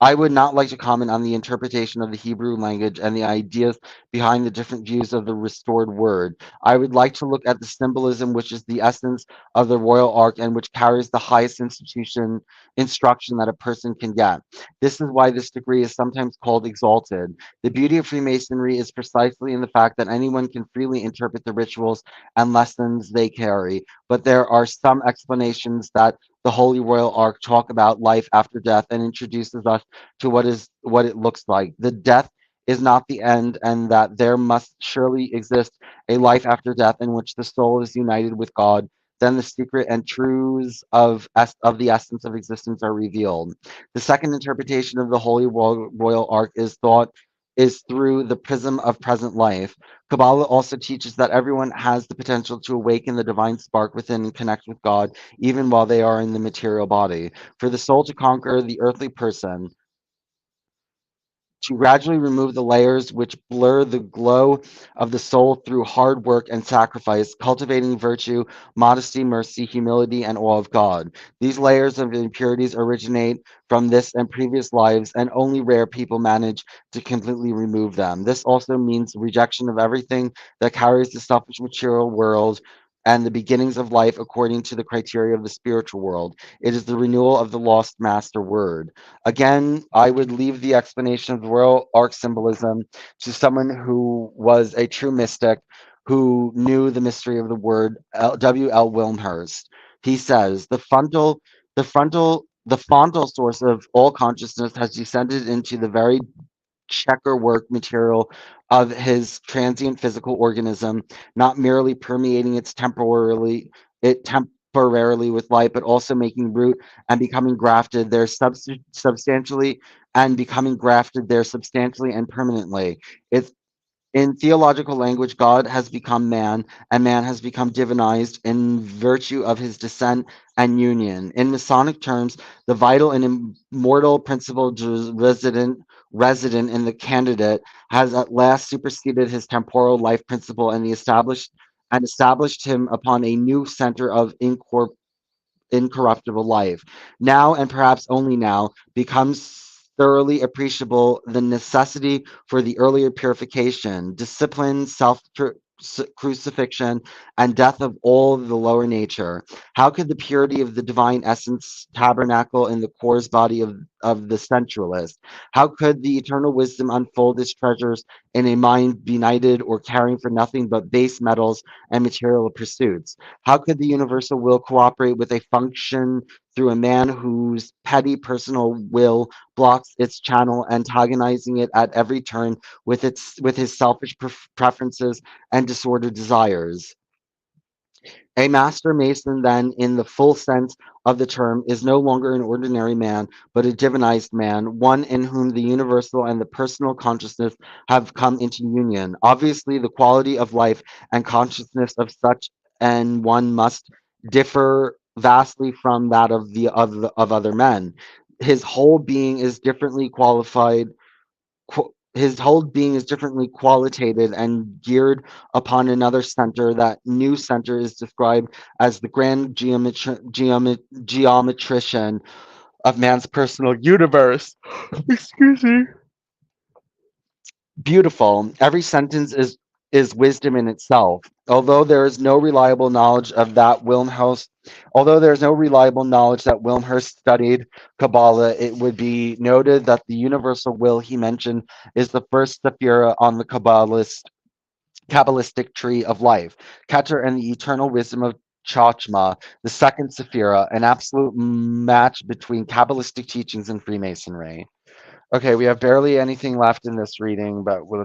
I would not like to comment on the interpretation of the Hebrew language and the ideas behind the different views of the restored word. I would like to look at the symbolism, which is the essence of the royal ark and which carries the highest instruction that a person can get. This is why this degree is sometimes called exalted. The beauty of Freemasonry is precisely in the fact that anyone can freely interpret the rituals and lessons they carry, but there are some explanations that the Holy Royal Ark talk about life after death and introduces us to what it looks like. The death is not the end, and that there must surely exist a life after death in which the soul is united with God. Then the secret and truths of the essence of existence are revealed. The second interpretation of the Holy Royal Ark is through the prism of present life. Kabbalah also teaches that everyone has the potential to awaken the divine spark within and connect with God, even while they are in the material body. For the soul to conquer the earthly person, to gradually remove the layers which blur the glow of the soul through hard work and sacrifice, cultivating virtue, modesty, mercy, humility, and awe of God. These layers of impurities originate from this and previous lives, and only rare people manage to completely remove them. This also means rejection of everything that carries the selfish material world and the beginnings of life according to the criteria of the spiritual world. It is the renewal of the lost master word. Again, I would leave the explanation of the royal ark symbolism to someone who was a true mystic who knew the mystery of the word, W. L. Wilmhurst. He says the frontal the fontal source of all consciousness, has descended into the very checkerwork material of his transient physical organism, not merely permeating it temporarily with light, but also making root and becoming grafted there substantially and becoming grafted there substantially and permanently. It's in theological language, God has become man, and man has become divinized in virtue of his descent and union. In Masonic terms, the vital and immortal principle resident in the candidate has at last superseded his temporal life principle and established him upon a new center of incorruptible life. Now, and perhaps only now, becomes thoroughly appreciable the necessity for the earlier purification, discipline, crucifixion, and death of all the lower nature. How could the purity of the divine essence tabernacle in the coarse body of the sensualist? How could the eternal wisdom unfold its treasures in a mind benighted or caring for nothing but base metals and material pursuits? How could the universal will cooperate with a function through a man whose petty personal will blocks its channel, antagonizing it at every turn with his selfish preferences and disordered desires? A master mason, then, in the full sense of the term, is no longer an ordinary man, but a divinized man, one in whom the universal and the personal consciousness have come into union. Obviously, the quality of life and consciousness of such an one must differ vastly from that of other men. His whole being is differently qualified his whole being is differently qualitated and geared upon another center. That new center is described as the grand geometrician of man's personal universe. Excuse me. Beautiful. Every sentence is wisdom in itself. Although there is no reliable knowledge that Wilmhurst studied Kabbalah, it would be noted that the universal will he mentioned is the first sephira on the Kabbalistic tree of life. Keter and the eternal wisdom of Chachma, the second sephira, an absolute match between Kabbalistic teachings and Freemasonry. Okay, we have barely anything left in this reading, but we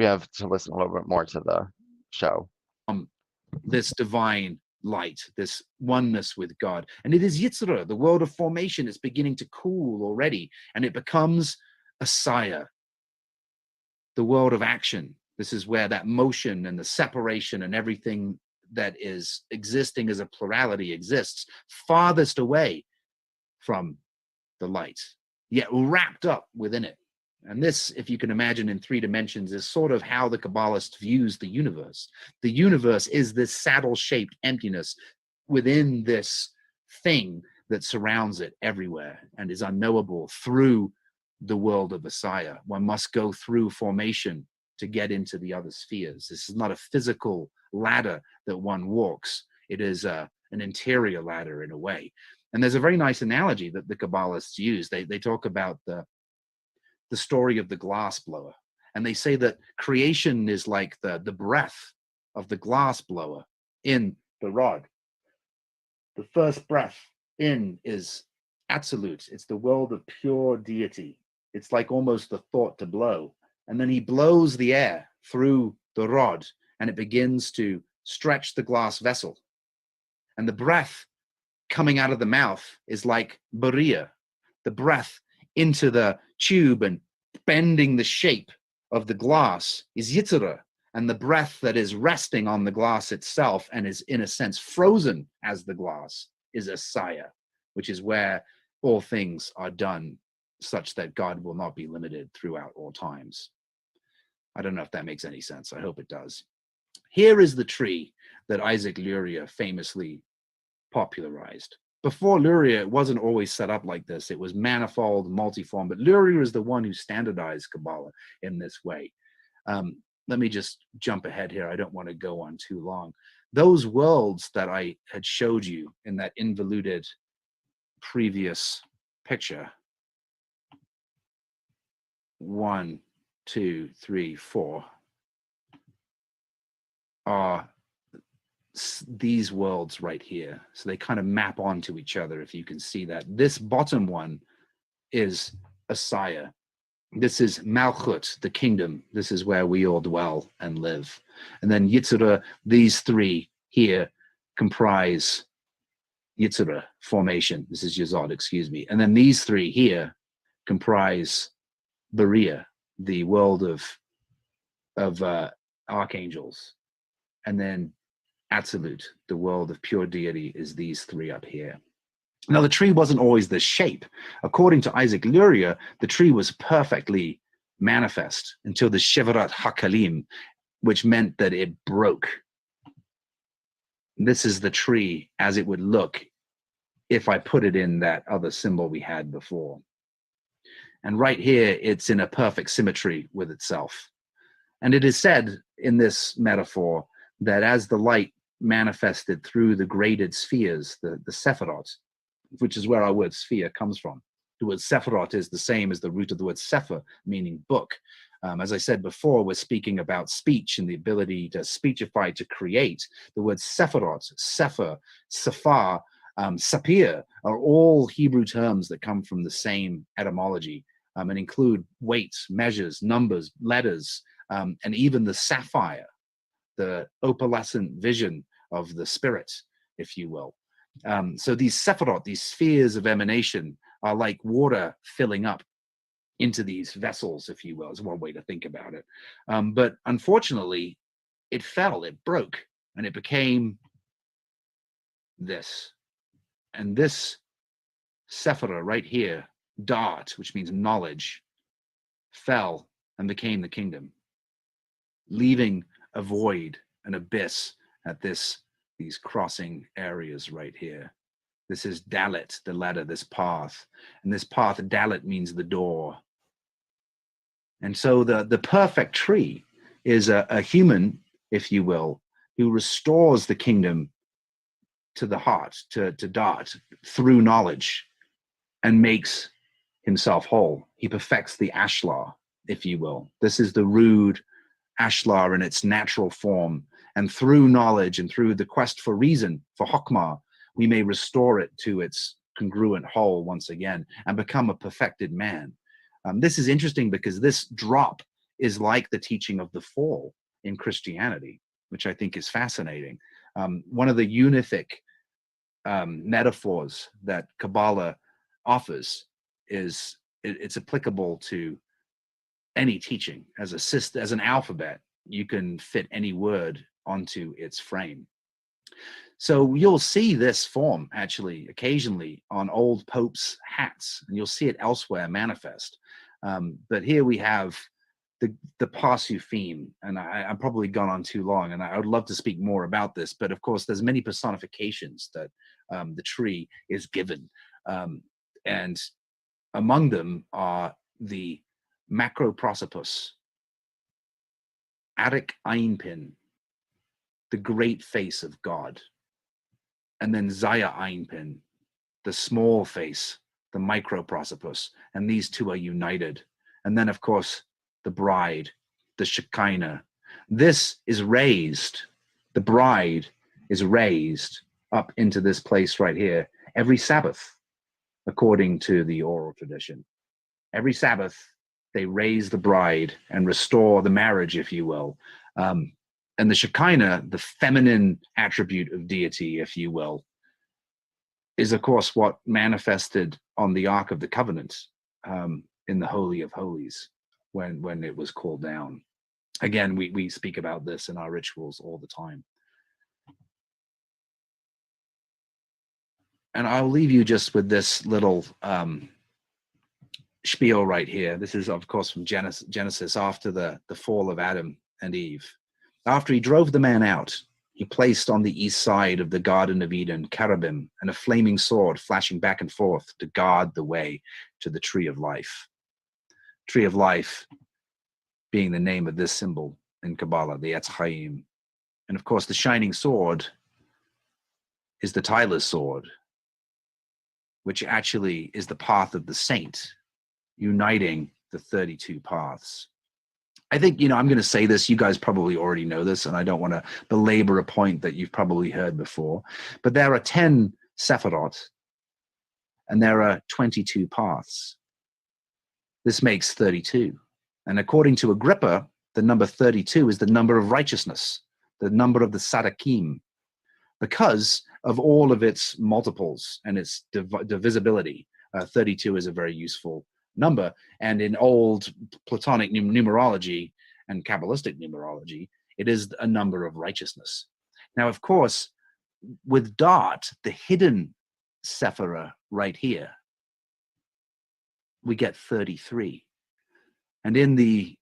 have to listen a little bit more to the show. This divine light, this oneness with God. And it is Yitzhak, the world of formation, is beginning to cool already, and it becomes a Saya, the world of action. This is where that motion and the separation and everything that is existing as a plurality exists, farthest away from the light, yet wrapped up within it. And this, if you can imagine in 3 dimensions, is sort of how the Kabbalist views the universe. The universe is this saddle-shaped emptiness within this thing that surrounds it everywhere and is unknowable through the world of Messiah. One must go through formation to get into the other spheres. This is not a physical ladder that one walks. It is an interior ladder in a way. And there's a very nice analogy that the Kabbalists use. They talk about the story of the glass blower. And they say that creation is like the breath of the glass blower in the rod. The first breath in is absolute. It's the world of pure deity. It's like almost the thought to blow. And then he blows the air through the rod and it begins to stretch the glass vessel. And the breath coming out of the mouth is like Beriah, the breath into the tube and bending the shape of the glass is Yitzhak, and the breath that is resting on the glass itself and is in a sense frozen as the glass is a Saya, which is where all things are done such that God will not be limited throughout all times. I don't know if that makes any sense. I hope it does. Here is the tree that Isaac Luria famously popularized. Before Luria, it wasn't always set up like this. It was manifold, multiform, but Luria is the one who standardized Kabbalah in this way. Let me just jump ahead here. I don't want to go on too long. Those worlds that I had showed you in that involuted previous picture, 1, 2, 3, 4, are these worlds right here. So they kind of map onto each other, if you can see that. This bottom one is Asaya. This is Malchut, the kingdom. This is where we all dwell and live. And then Yitzhak, these three here comprise Yitzhak formation. This is Yazod, excuse me. And then these three here comprise Beriah, the world of archangels. And then Atzilut, the world of pure deity, is these three up here. Now, the tree wasn't always this shape. According to Isaac Luria, the tree was perfectly manifest until the Shevarat Hakalim, which meant that it broke. This is the tree as it would look if I put it in that other symbol we had before. And right here, it's in a perfect symmetry with itself. And it is said in this metaphor that as the light manifested through the graded spheres, the Sephirot, which is where our word sphere comes from. The word Sephirot is the same as the root of the word Sefer, meaning book. As I said before, we're speaking about speech and the ability to speechify, to create. The word Sephirot, Sefer, Sephar, Sapir are all Hebrew terms that come from the same etymology and include weights, measures, numbers, letters, and even the sapphire, the opalescent vision of the spirit, if you will. So these Sephirot, these spheres of emanation, are like water filling up into these vessels, if you will, is one way to think about it. But unfortunately, it fell, it broke, and it became this. And this Sephirah right here, Da'at, which means knowledge, fell and became the kingdom, leaving a void, an abyss at these crossing areas right here. This is Dalet, the ladder, this path. And this path, Dalet, means the door. And so the perfect tree is a human, if you will, who restores the kingdom to the heart, to Da'at, through knowledge, and makes himself whole. He perfects the Ashlar, if you will. This is the rude Ashlar in its natural form. And through knowledge and through the quest for reason, for Hokmah, we may restore it to its congruent whole once again and become a perfected man. This is interesting because this drop is like the teaching of the fall in Christianity, which I think is fascinating. One of the unific metaphors that Kabbalah offers is it's applicable to any teaching. As an alphabet, you can fit any word onto its frame. So you'll see this form actually occasionally on old popes' hats, and you'll see it elsewhere manifest. But here we have the Pasufim, and I've probably gone on too long, and I would love to speak more about this, but of course there's many personifications that the tree is given. And among them are the Macroprosopus, Arik Einpin, the great face of God, and then Zaya Einpin, the small face, the Microprosopus, and these two are united. And then, of course, the bride, the Shekinah. This is raised, the bride is raised up into this place right here every Sabbath, according to the oral tradition. Every Sabbath, they raise the bride and restore the marriage, if you will. And the Shekinah, the feminine attribute of deity, if you will, is of course what manifested on the Ark of the Covenant in the Holy of Holies when it was called down. Again, we speak about this in our rituals all the time. And I'll leave you just with this little spiel right here. This is, of course, from Genesis after the fall of Adam and Eve. After he drove the man out, he placed on the east side of the Garden of Eden cherubim and a flaming sword flashing back and forth to guard the way to the tree of life. Tree of life being the name of this symbol in Kabbalah, the Etz Chaim. And of course, the shining sword is the Tyler's sword, which actually is the path of the saint, uniting the 32 paths. I think, I'm going to say this. You guys probably already know this, and I don't want to belabor a point that you've probably heard before. But there are 10 Sephirot, and there are 22 paths. This makes 32. And according to Agrippa, the number 32 is the number of righteousness, the number of the Sadakim, because of all of its multiples and its divisibility. 32 is a very useful number. And in old Platonic numerology and Kabbalistic numerology, it is a number of righteousness. Now, of course, with Dart, the hidden Sephirah right here, we get 33. And in the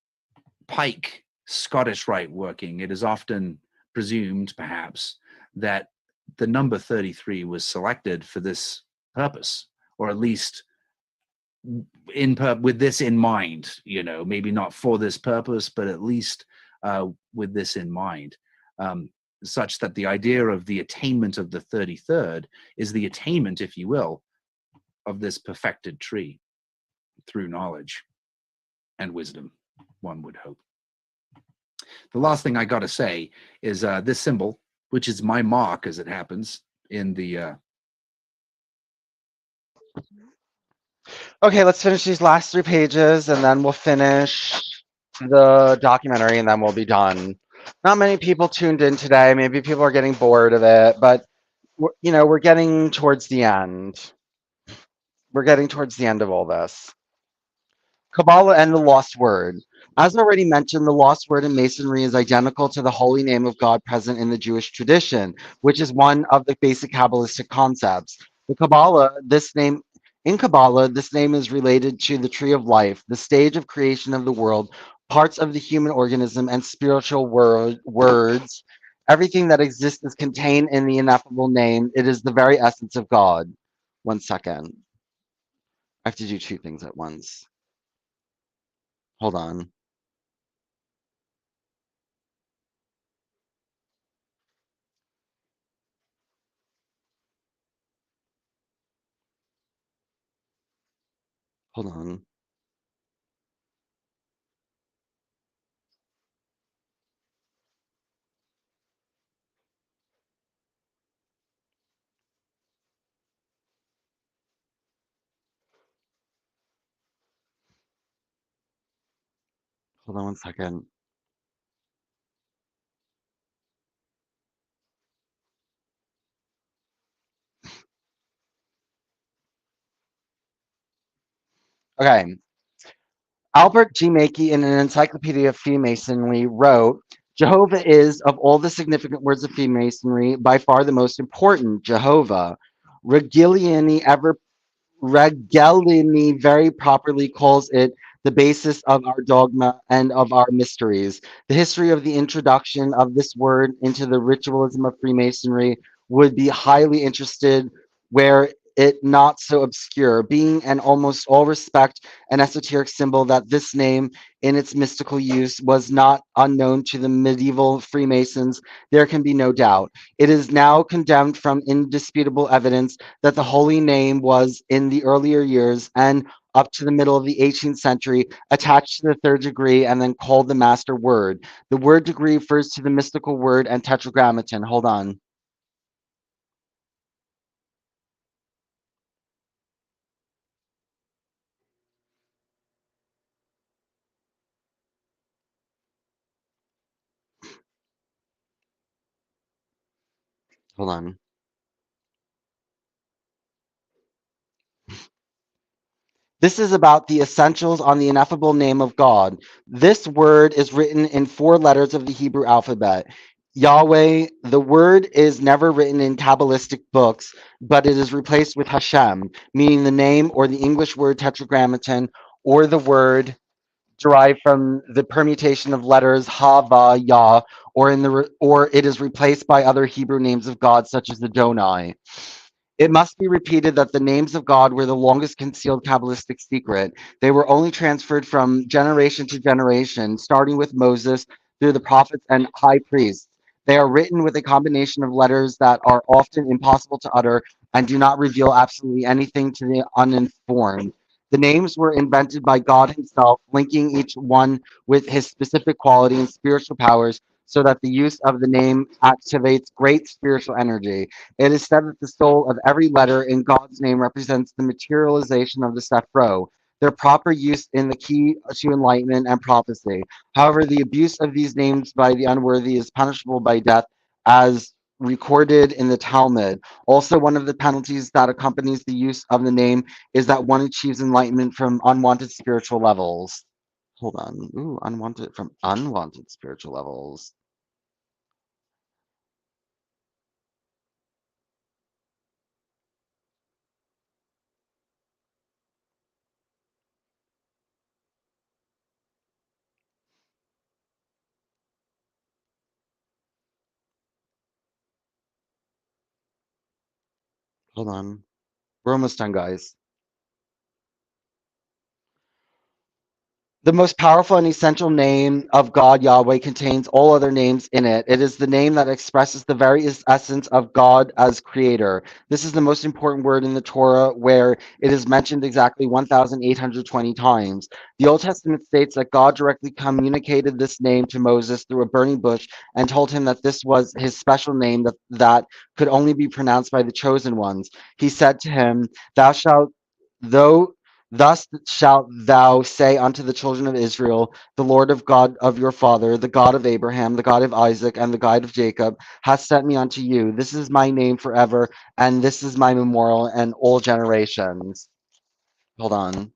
Pike Scottish Rite working, it is often presumed, perhaps, that the number 33 was selected for this purpose, or at least with this in mind, maybe not for this purpose, but at least with this in mind, such that the idea of the attainment of the 33rd is the attainment, if you will, of this perfected tree through knowledge and wisdom, one would hope. The last thing I got to say is this symbol, which is my mark, as it happens, in the... Okay, let's finish these last 3 pages, and then we'll finish the documentary, and then we'll be done. Not many people tuned in today. Maybe people are getting bored of it, but, we're getting towards the end. We're getting towards the end of all this. Kabbalah and the lost word. As already mentioned, the lost word in Masonry is identical to the holy name of God present in the Jewish tradition, which is one of the basic Kabbalistic concepts. In Kabbalah, this name is related to the tree of life, the stage of creation of the world, parts of the human organism, and spiritual words. Everything that exists is contained in the ineffable name. It is the very essence of God. 1 second. I have to do 2 things at once. Hold on. Hold on. Hold on 1 second. Okay. Albert G. Mackey, in an Encyclopedia of Freemasonry, wrote, Jehovah is, of all the significant words of Freemasonry, by far the most important. Jehovah. Regelini very properly calls it the basis of our dogma and of our mysteries. The history of the introduction of this word into the ritualism of Freemasonry would be highly interested were it not so obscure, being in almost all respect an esoteric symbol that this name in its mystical use was not unknown to the medieval Freemasons. There can be no doubt. It is now condemned from indisputable evidence that the holy name was in the earlier years and up to the middle of the 18th century attached to the 3rd degree and then called the master word. The word degree refers to the mystical word and tetragrammaton. Hold on. Hold on. This is about the essentials on the ineffable name of God. This word is written in 4 letters of the Hebrew alphabet. Yahweh, the word is never written in Kabbalistic books, but it is replaced with Hashem, meaning the name or the English word tetragrammaton, or the word derived from the permutation of letters Hava, Yah, or it is replaced by other Hebrew names of God, such as Adonai. It must be repeated that the names of God were the longest concealed Kabbalistic secret. They were only transferred from generation to generation, starting with Moses through the prophets and high priests. They are written with a combination of letters that are often impossible to utter and do not reveal absolutely anything to the uninformed. The names were invented by God himself, linking each one with his specific quality and spiritual powers so that the use of the name activates great spiritual energy. It is said that the soul of every letter in God's name represents the materialization of the Sephro, their proper use in the key to enlightenment and prophecy. However, the abuse of these names by the unworthy is punishable by death, as recorded in the Talmud. Also, one of the penalties that accompanies the use of the name is that one achieves enlightenment from unwanted spiritual levels. Hold on. Ooh, unwanted from unwanted spiritual levels. Hold on. We're almost done, guys. The most powerful and essential name of God, Yahweh, contains all other names in it. It is the name that expresses the very essence of God as creator. This is the most important word in the Torah, where it is mentioned exactly 1,820 times. The Old Testament states that God directly communicated this name to Moses through a burning bush and told him that this was his special name that could only be pronounced by the chosen ones. He said to him, Thou shalt, though Thus shalt thou say unto the children of Israel, the Lord of God of your father, the God of Abraham, the God of Isaac, and the God of Jacob, hath sent me unto you. This is my name forever, and this is my memorial in all generations. Hold on.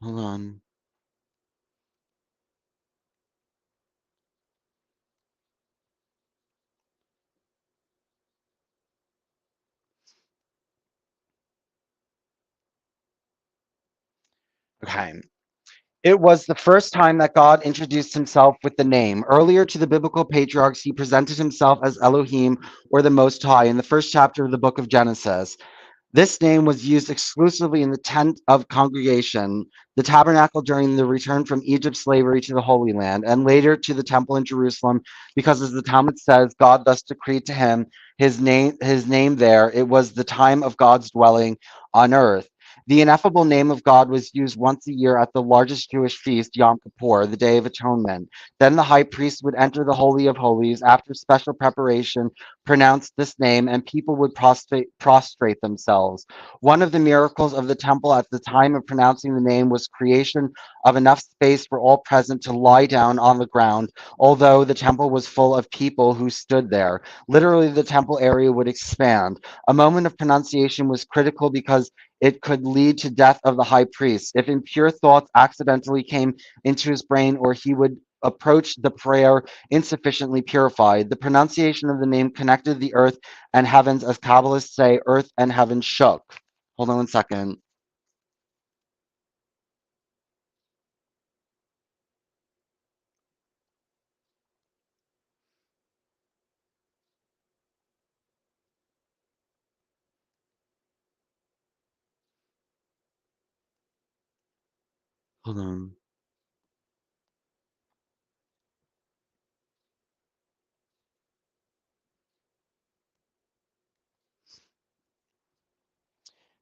Hold on. Okay. It was the first time that God introduced himself with the name. Earlier to the biblical patriarchs, he presented himself as Elohim, or the Most High, in the first chapter of the book of Genesis. This name was used exclusively in the tent of congregation, the tabernacle during the return from Egypt's slavery to the Holy Land, and later to the temple in Jerusalem, because as the Talmud says, God thus decreed to him his name there. It was the time of God's dwelling on earth. The ineffable name of God was used once a year at the largest Jewish feast, Yom Kippur, the Day of Atonement. Then the high priest would enter the Holy of Holies after special preparation, pronounce this name, and people would prostrate themselves. One of the miracles of the temple at the time of pronouncing the name was creation of enough space for all present to lie down on the ground, although the temple was full of people who stood there. Literally, the temple area would expand. A moment of pronunciation was critical because it could lead to death of the high priest. If impure thoughts accidentally came into his brain, or he would approach the prayer insufficiently purified. The pronunciation of the name connected the earth and heavens, as Kabbalists say, earth and heaven shook. Hold on 1 second. Hold on.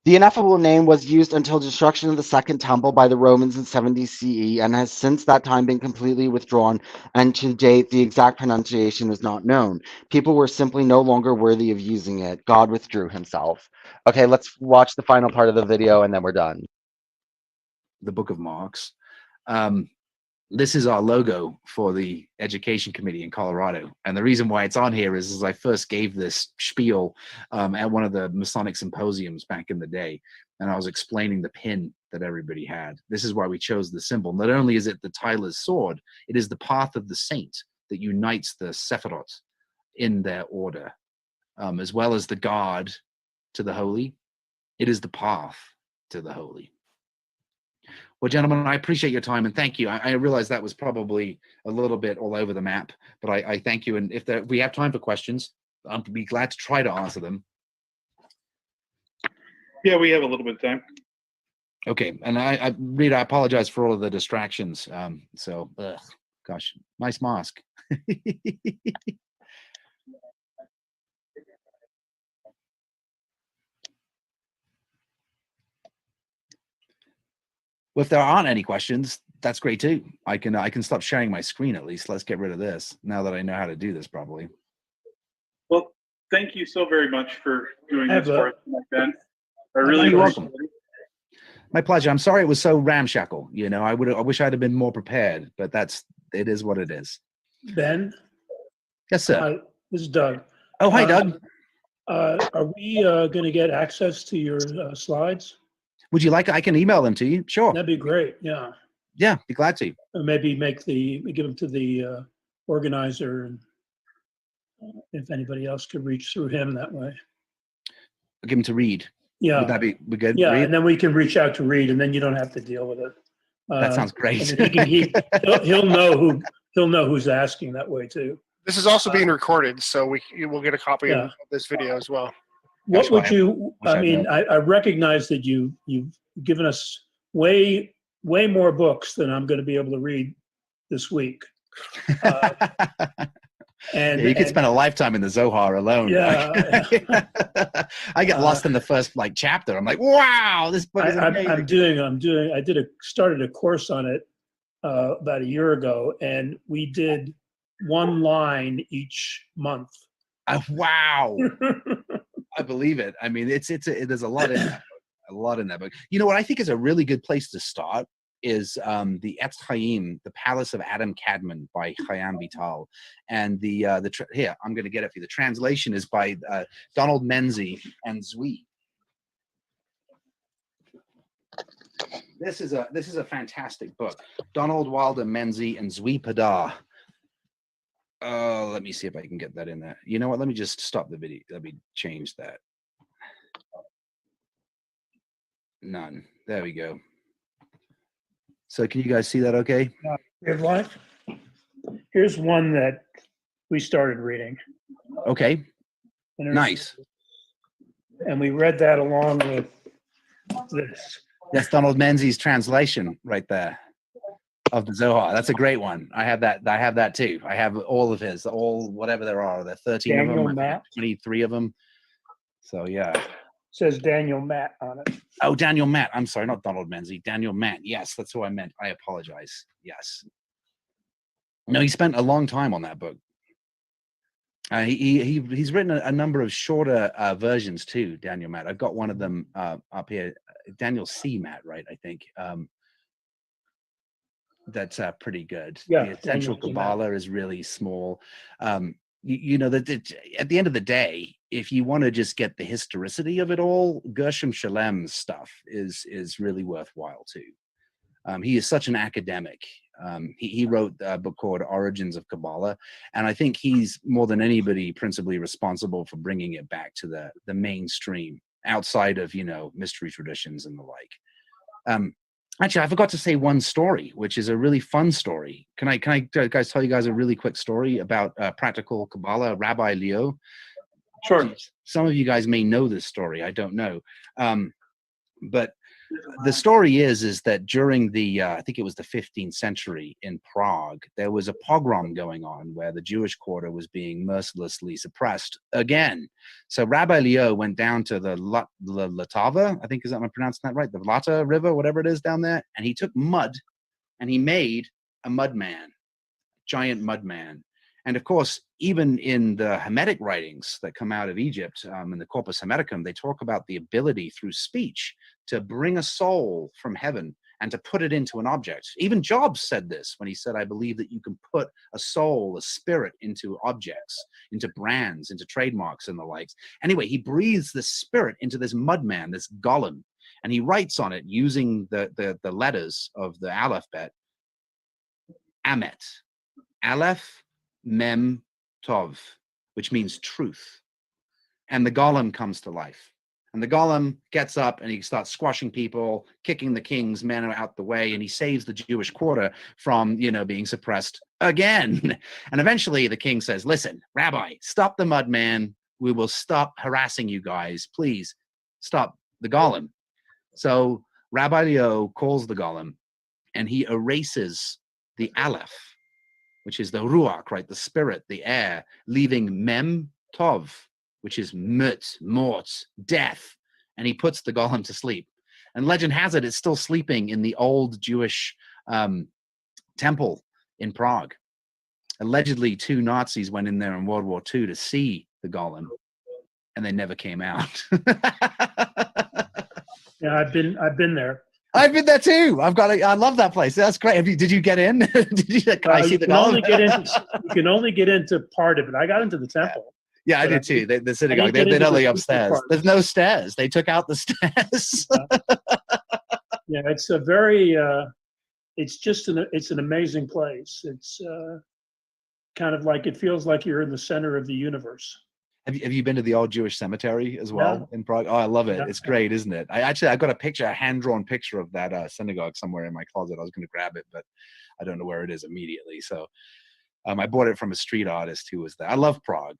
The ineffable name was used until destruction of the Second Temple by the Romans in 70 CE and has since that time been completely withdrawn, and to date the exact pronunciation is not known. People were simply no longer worthy of using it. God withdrew himself. Okay, let's watch the final part of the video and then we're done. The Book of Marks. This is our logo for the Education Committee in Colorado. And the reason why it's on here is I first gave this spiel at one of the Masonic symposiums back in the day. And I was explaining the pin that everybody had. This is why we chose the symbol. Not only is it the Tyler's sword, it is the path of the saint that unites the Sephirot in their order, as well as the guard to the holy. It is the path to the holy. Well, gentlemen, I appreciate your time and thank you. I realize that was probably a little bit all over the map, but I thank you. And if we have time for questions, I'll be glad to try to answer them. Yeah, we have a little bit of time. Okay, and Rita, I apologize for all of the distractions. So, gosh, nice mask. Well, if there aren't any questions, that's great too. I can stop sharing my screen at least. Let's get rid of this now that I know how to do this properly. Well, thank you so very much for doing Have this a- for us, Ben. I really You're appreciate welcome. it. My pleasure. I'm sorry it was so ramshackle. You know, I wish I'd have been more prepared, but it is what it is. Ben, Yes, sir. hi, this is Doug. Oh, hi, Doug. Are we going to get access to your slides? Would you like? I can email them to you. Sure. That'd be great. Yeah. Yeah, be glad to. Or maybe give them to the organizer, and if anybody else could reach through him that way. I'll give them to Reed. Yeah. Would that be good? Yeah, Reed? and then we can reach out to Reed, and then you don't have to deal with it. That sounds great. And he'll know who's asking that way too. This is also being recorded, so you will get a copy Yeah. of this video as well. What That's would why you? I mean, I recognize that you've given us way more books than I'm going to be able to read this week. And Yeah, you could spend a lifetime in the Zohar alone. Yeah. I get lost in the first chapter. I'm like, wow, this book is amazing. I started a course on it about a year ago, and we did one line each month. Wow. I believe it. I mean, there's a lot in that book. A lot in that book. You know what I think is a really good place to start is the Etz Chaim, the Palace of Adam Kadmon by Chaim Vital, and here I'm going to get it for you. The translation is by Donald Menzies and Zwi. This is a fantastic book. Donald Wilder Menzies and Zwi Padar. Let me see if I can get that in there. You know what? Let me just stop the video. Let me change that. None. There we go. So can you guys see that okay? Here's one that we started reading. Okay. Nice. And we read that along with this. That's Donald Menzies' translation right there of the Zohar. That's a great one. I have that too. I have all of his, whatever there are. There are 13 Daniel of them, Matt. 23 of them. So yeah. Says Daniel Matt on it. Oh, Daniel Matt. I'm sorry, not Donald Menzies. Daniel Matt. Yes, that's who I meant. I apologize. Yes. No, he spent a long time on that book. He's written a number of shorter versions too, Daniel Matt. I've got one of them up here. Daniel C. Matt, right? I think. That's pretty good. Yeah, the Essential Daniel C. Kabbalah is really small. You know that at the end of the day, if you want to just get the historicity of it all, Gershom Shalem's stuff is really worthwhile too. He is such an academic. He wrote a book called Origins of Kabbalah, and I think he's more than anybody principally responsible for bringing it back to the mainstream outside of mystery traditions and the like. Actually, I forgot to say one story, which is a really fun story. Can I guys tell you guys a really quick story about practical Kabbalah, Rabbi Leo? Sure. Some of you guys may know this story. I don't know. But the story is that during the, I think it was the 15th century in Prague, there was a pogrom going on where the Jewish quarter was being mercilessly suppressed again. So Rabbi Leo went down to the Latava, I think, is that, am I pronouncing that right? The Lata River, whatever it is down there. And he took mud and he made a mud man, giant mud man. And of course, even in the Hamitic writings that come out of Egypt, in the Corpus Hamiticum, they talk about the ability through speech to bring a soul from heaven and to put it into an object. Even Jobs said this when he said, I believe that you can put a soul, a spirit into objects, into brands, into trademarks and the likes. Anyway, he breathes this spirit into this mud man, this golem, and he writes on it using the letters of the alphabet, Amet, Aleph, Mem, Tov, which means truth. And the golem comes to life. And the golem gets up and he starts squashing people, kicking the king's men out the way, and he saves the Jewish quarter from, being suppressed again. And eventually the king says, listen, Rabbi, stop the mud man. We will stop harassing you guys. Please stop the golem. So Rabbi Leo calls the golem, and he erases the aleph, which is the ruach, right? The spirit, the air, leaving mem tov, which is mort, death. And he puts the golem to sleep. And legend has it, it's still sleeping in the old Jewish temple in Prague. Allegedly, 2 Nazis went in there in World War II to see the golem, and they never came out. Yeah, I've been there. I've been there too. I love that place. That's great. Did you get in? Can I see You the can golem? you can only get into part of it. I got into the temple. Yeah, I But did too. The synagogue. get They're into not the only secret upstairs. part. There's no stairs. They took out the stairs. Yeah, it's a very. It's just it's an amazing place. It's kind of like, it feels like you're in the center of the universe. Have you been to the old Jewish cemetery as well in Prague? Oh, I love it. Yeah. It's great, isn't it? I got a hand-drawn picture of that synagogue somewhere in my closet. I was going to grab it, but I don't know where it is immediately. So I bought it from a street artist who was there. I love Prague.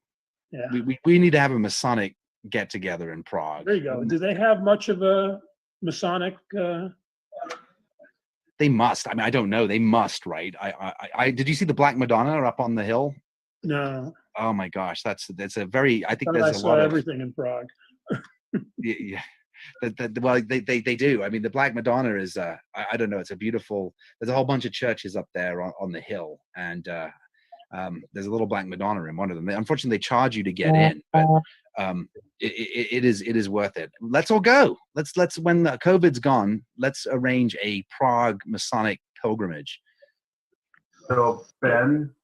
Yeah. We need to have a Masonic get-together in Prague. There you go. Do they have much of a Masonic? They must. I mean, I don't know. They must, right? I did you see the Black Madonna up on the hill? No. Oh my gosh, that's a very. I think I there's a saw lot of everything in Prague. yeah. Well, they do. I mean, the Black Madonna is. I don't know. It's a beautiful. There's a whole bunch of churches up there on the hill, and there's a little Black Madonna in one of them. Unfortunately, they charge you to get in, but it is worth it. Let's all go. Let's when the COVID's gone, let's arrange a Prague Masonic pilgrimage. So Ben,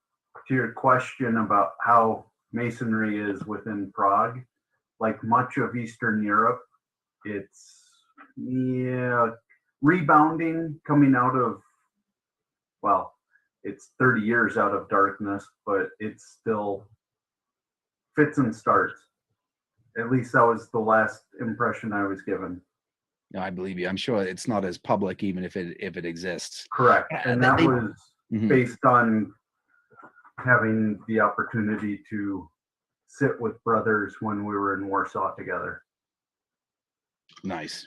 to your question about how Masonry is within Prague, like much of Eastern Europe, it's rebounding, coming out of, well, it's 30 years out of darkness, but it's still fits and starts. At least that was the last impression I was given. No, I believe you. I'm sure it's not as public, even if it exists. Correct. And that was Mhm. based on having the opportunity to sit with brothers when we were in Warsaw together. Nice.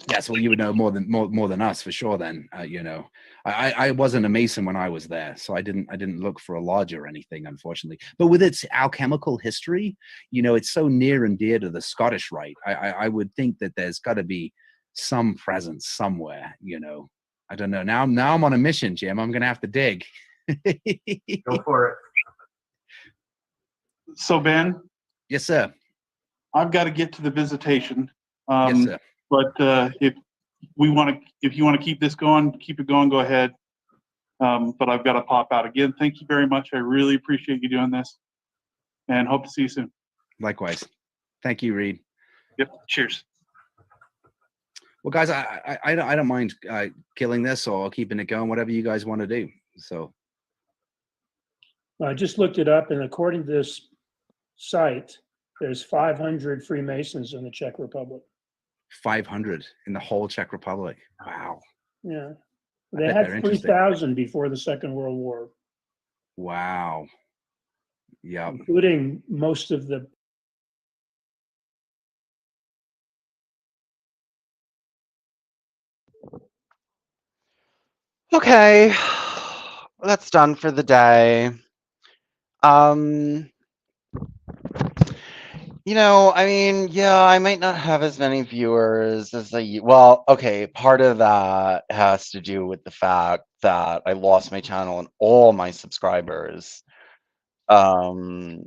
Yes, well, you would know more than us for sure. Then, I wasn't a Mason when I was there, so I didn't look for a lodge or anything, unfortunately. But with its alchemical history, it's so near and dear to the Scottish Rite. I would think that there's got to be some presence somewhere. I don't know. Now I'm on a mission, Jim. I'm gonna have to dig. Go for it. So Ben, Yes, sir. I've got to get to the visitation. Yes, sir. But if you want to keep this going, keep it going, go ahead. But I've got to pop out again. Thank you very much. I really appreciate you doing this, and hope to see you soon. Likewise. Thank you, Reed. Yep. Cheers. Well, guys, I don't mind killing this or keeping it going, whatever you guys want to do. So I just looked it up, and according to this site, there's 500 Freemasons in the Czech Republic. 500 in the whole Czech Republic. Wow. Yeah. I They bet had they're interesting. 3,000 before the Second World War, Wow. Yeah. including most of the. Okay, that's done for the day. I mean, yeah, I might not have as many viewers as well, okay, part of that has to do with the fact that I lost my channel and all my subscribers. Like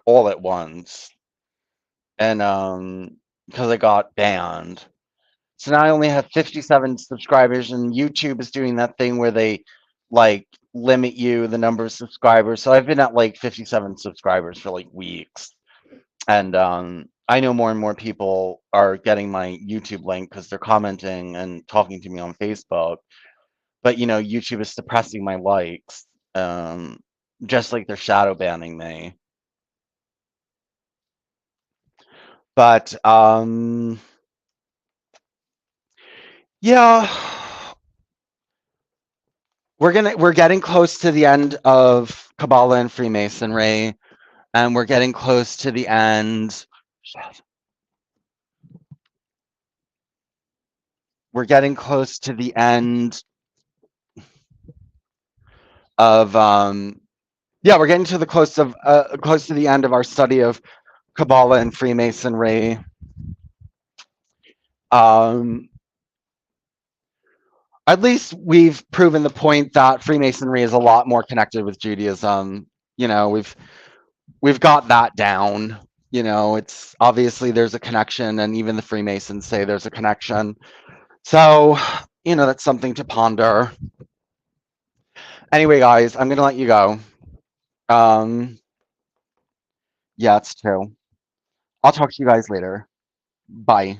all at once. And because I got banned. So now I only have 57 subscribers, and YouTube is doing that thing where they like limit you the number of subscribers. So I've been at like 57 subscribers for like weeks. And I know more and more people are getting my YouTube link because they're commenting and talking to me on Facebook. But YouTube is suppressing my likes, just like they're shadow banning me. But yeah, we're getting close to the end of Kabbalah and Freemasonry, and we're getting close to the end we're getting close to the end of we're getting to the close to the end of our study of Kabbalah and Freemasonry. At least we've proven the point that Freemasonry is a lot more connected with Judaism. You know, we've got that down. You know, it's obviously there's a connection, and even the Freemasons say there's a connection. So, you know, that's something to ponder. Anyway, guys, I'm gonna let you go. Yeah, it's true. I'll talk to you guys later. Bye.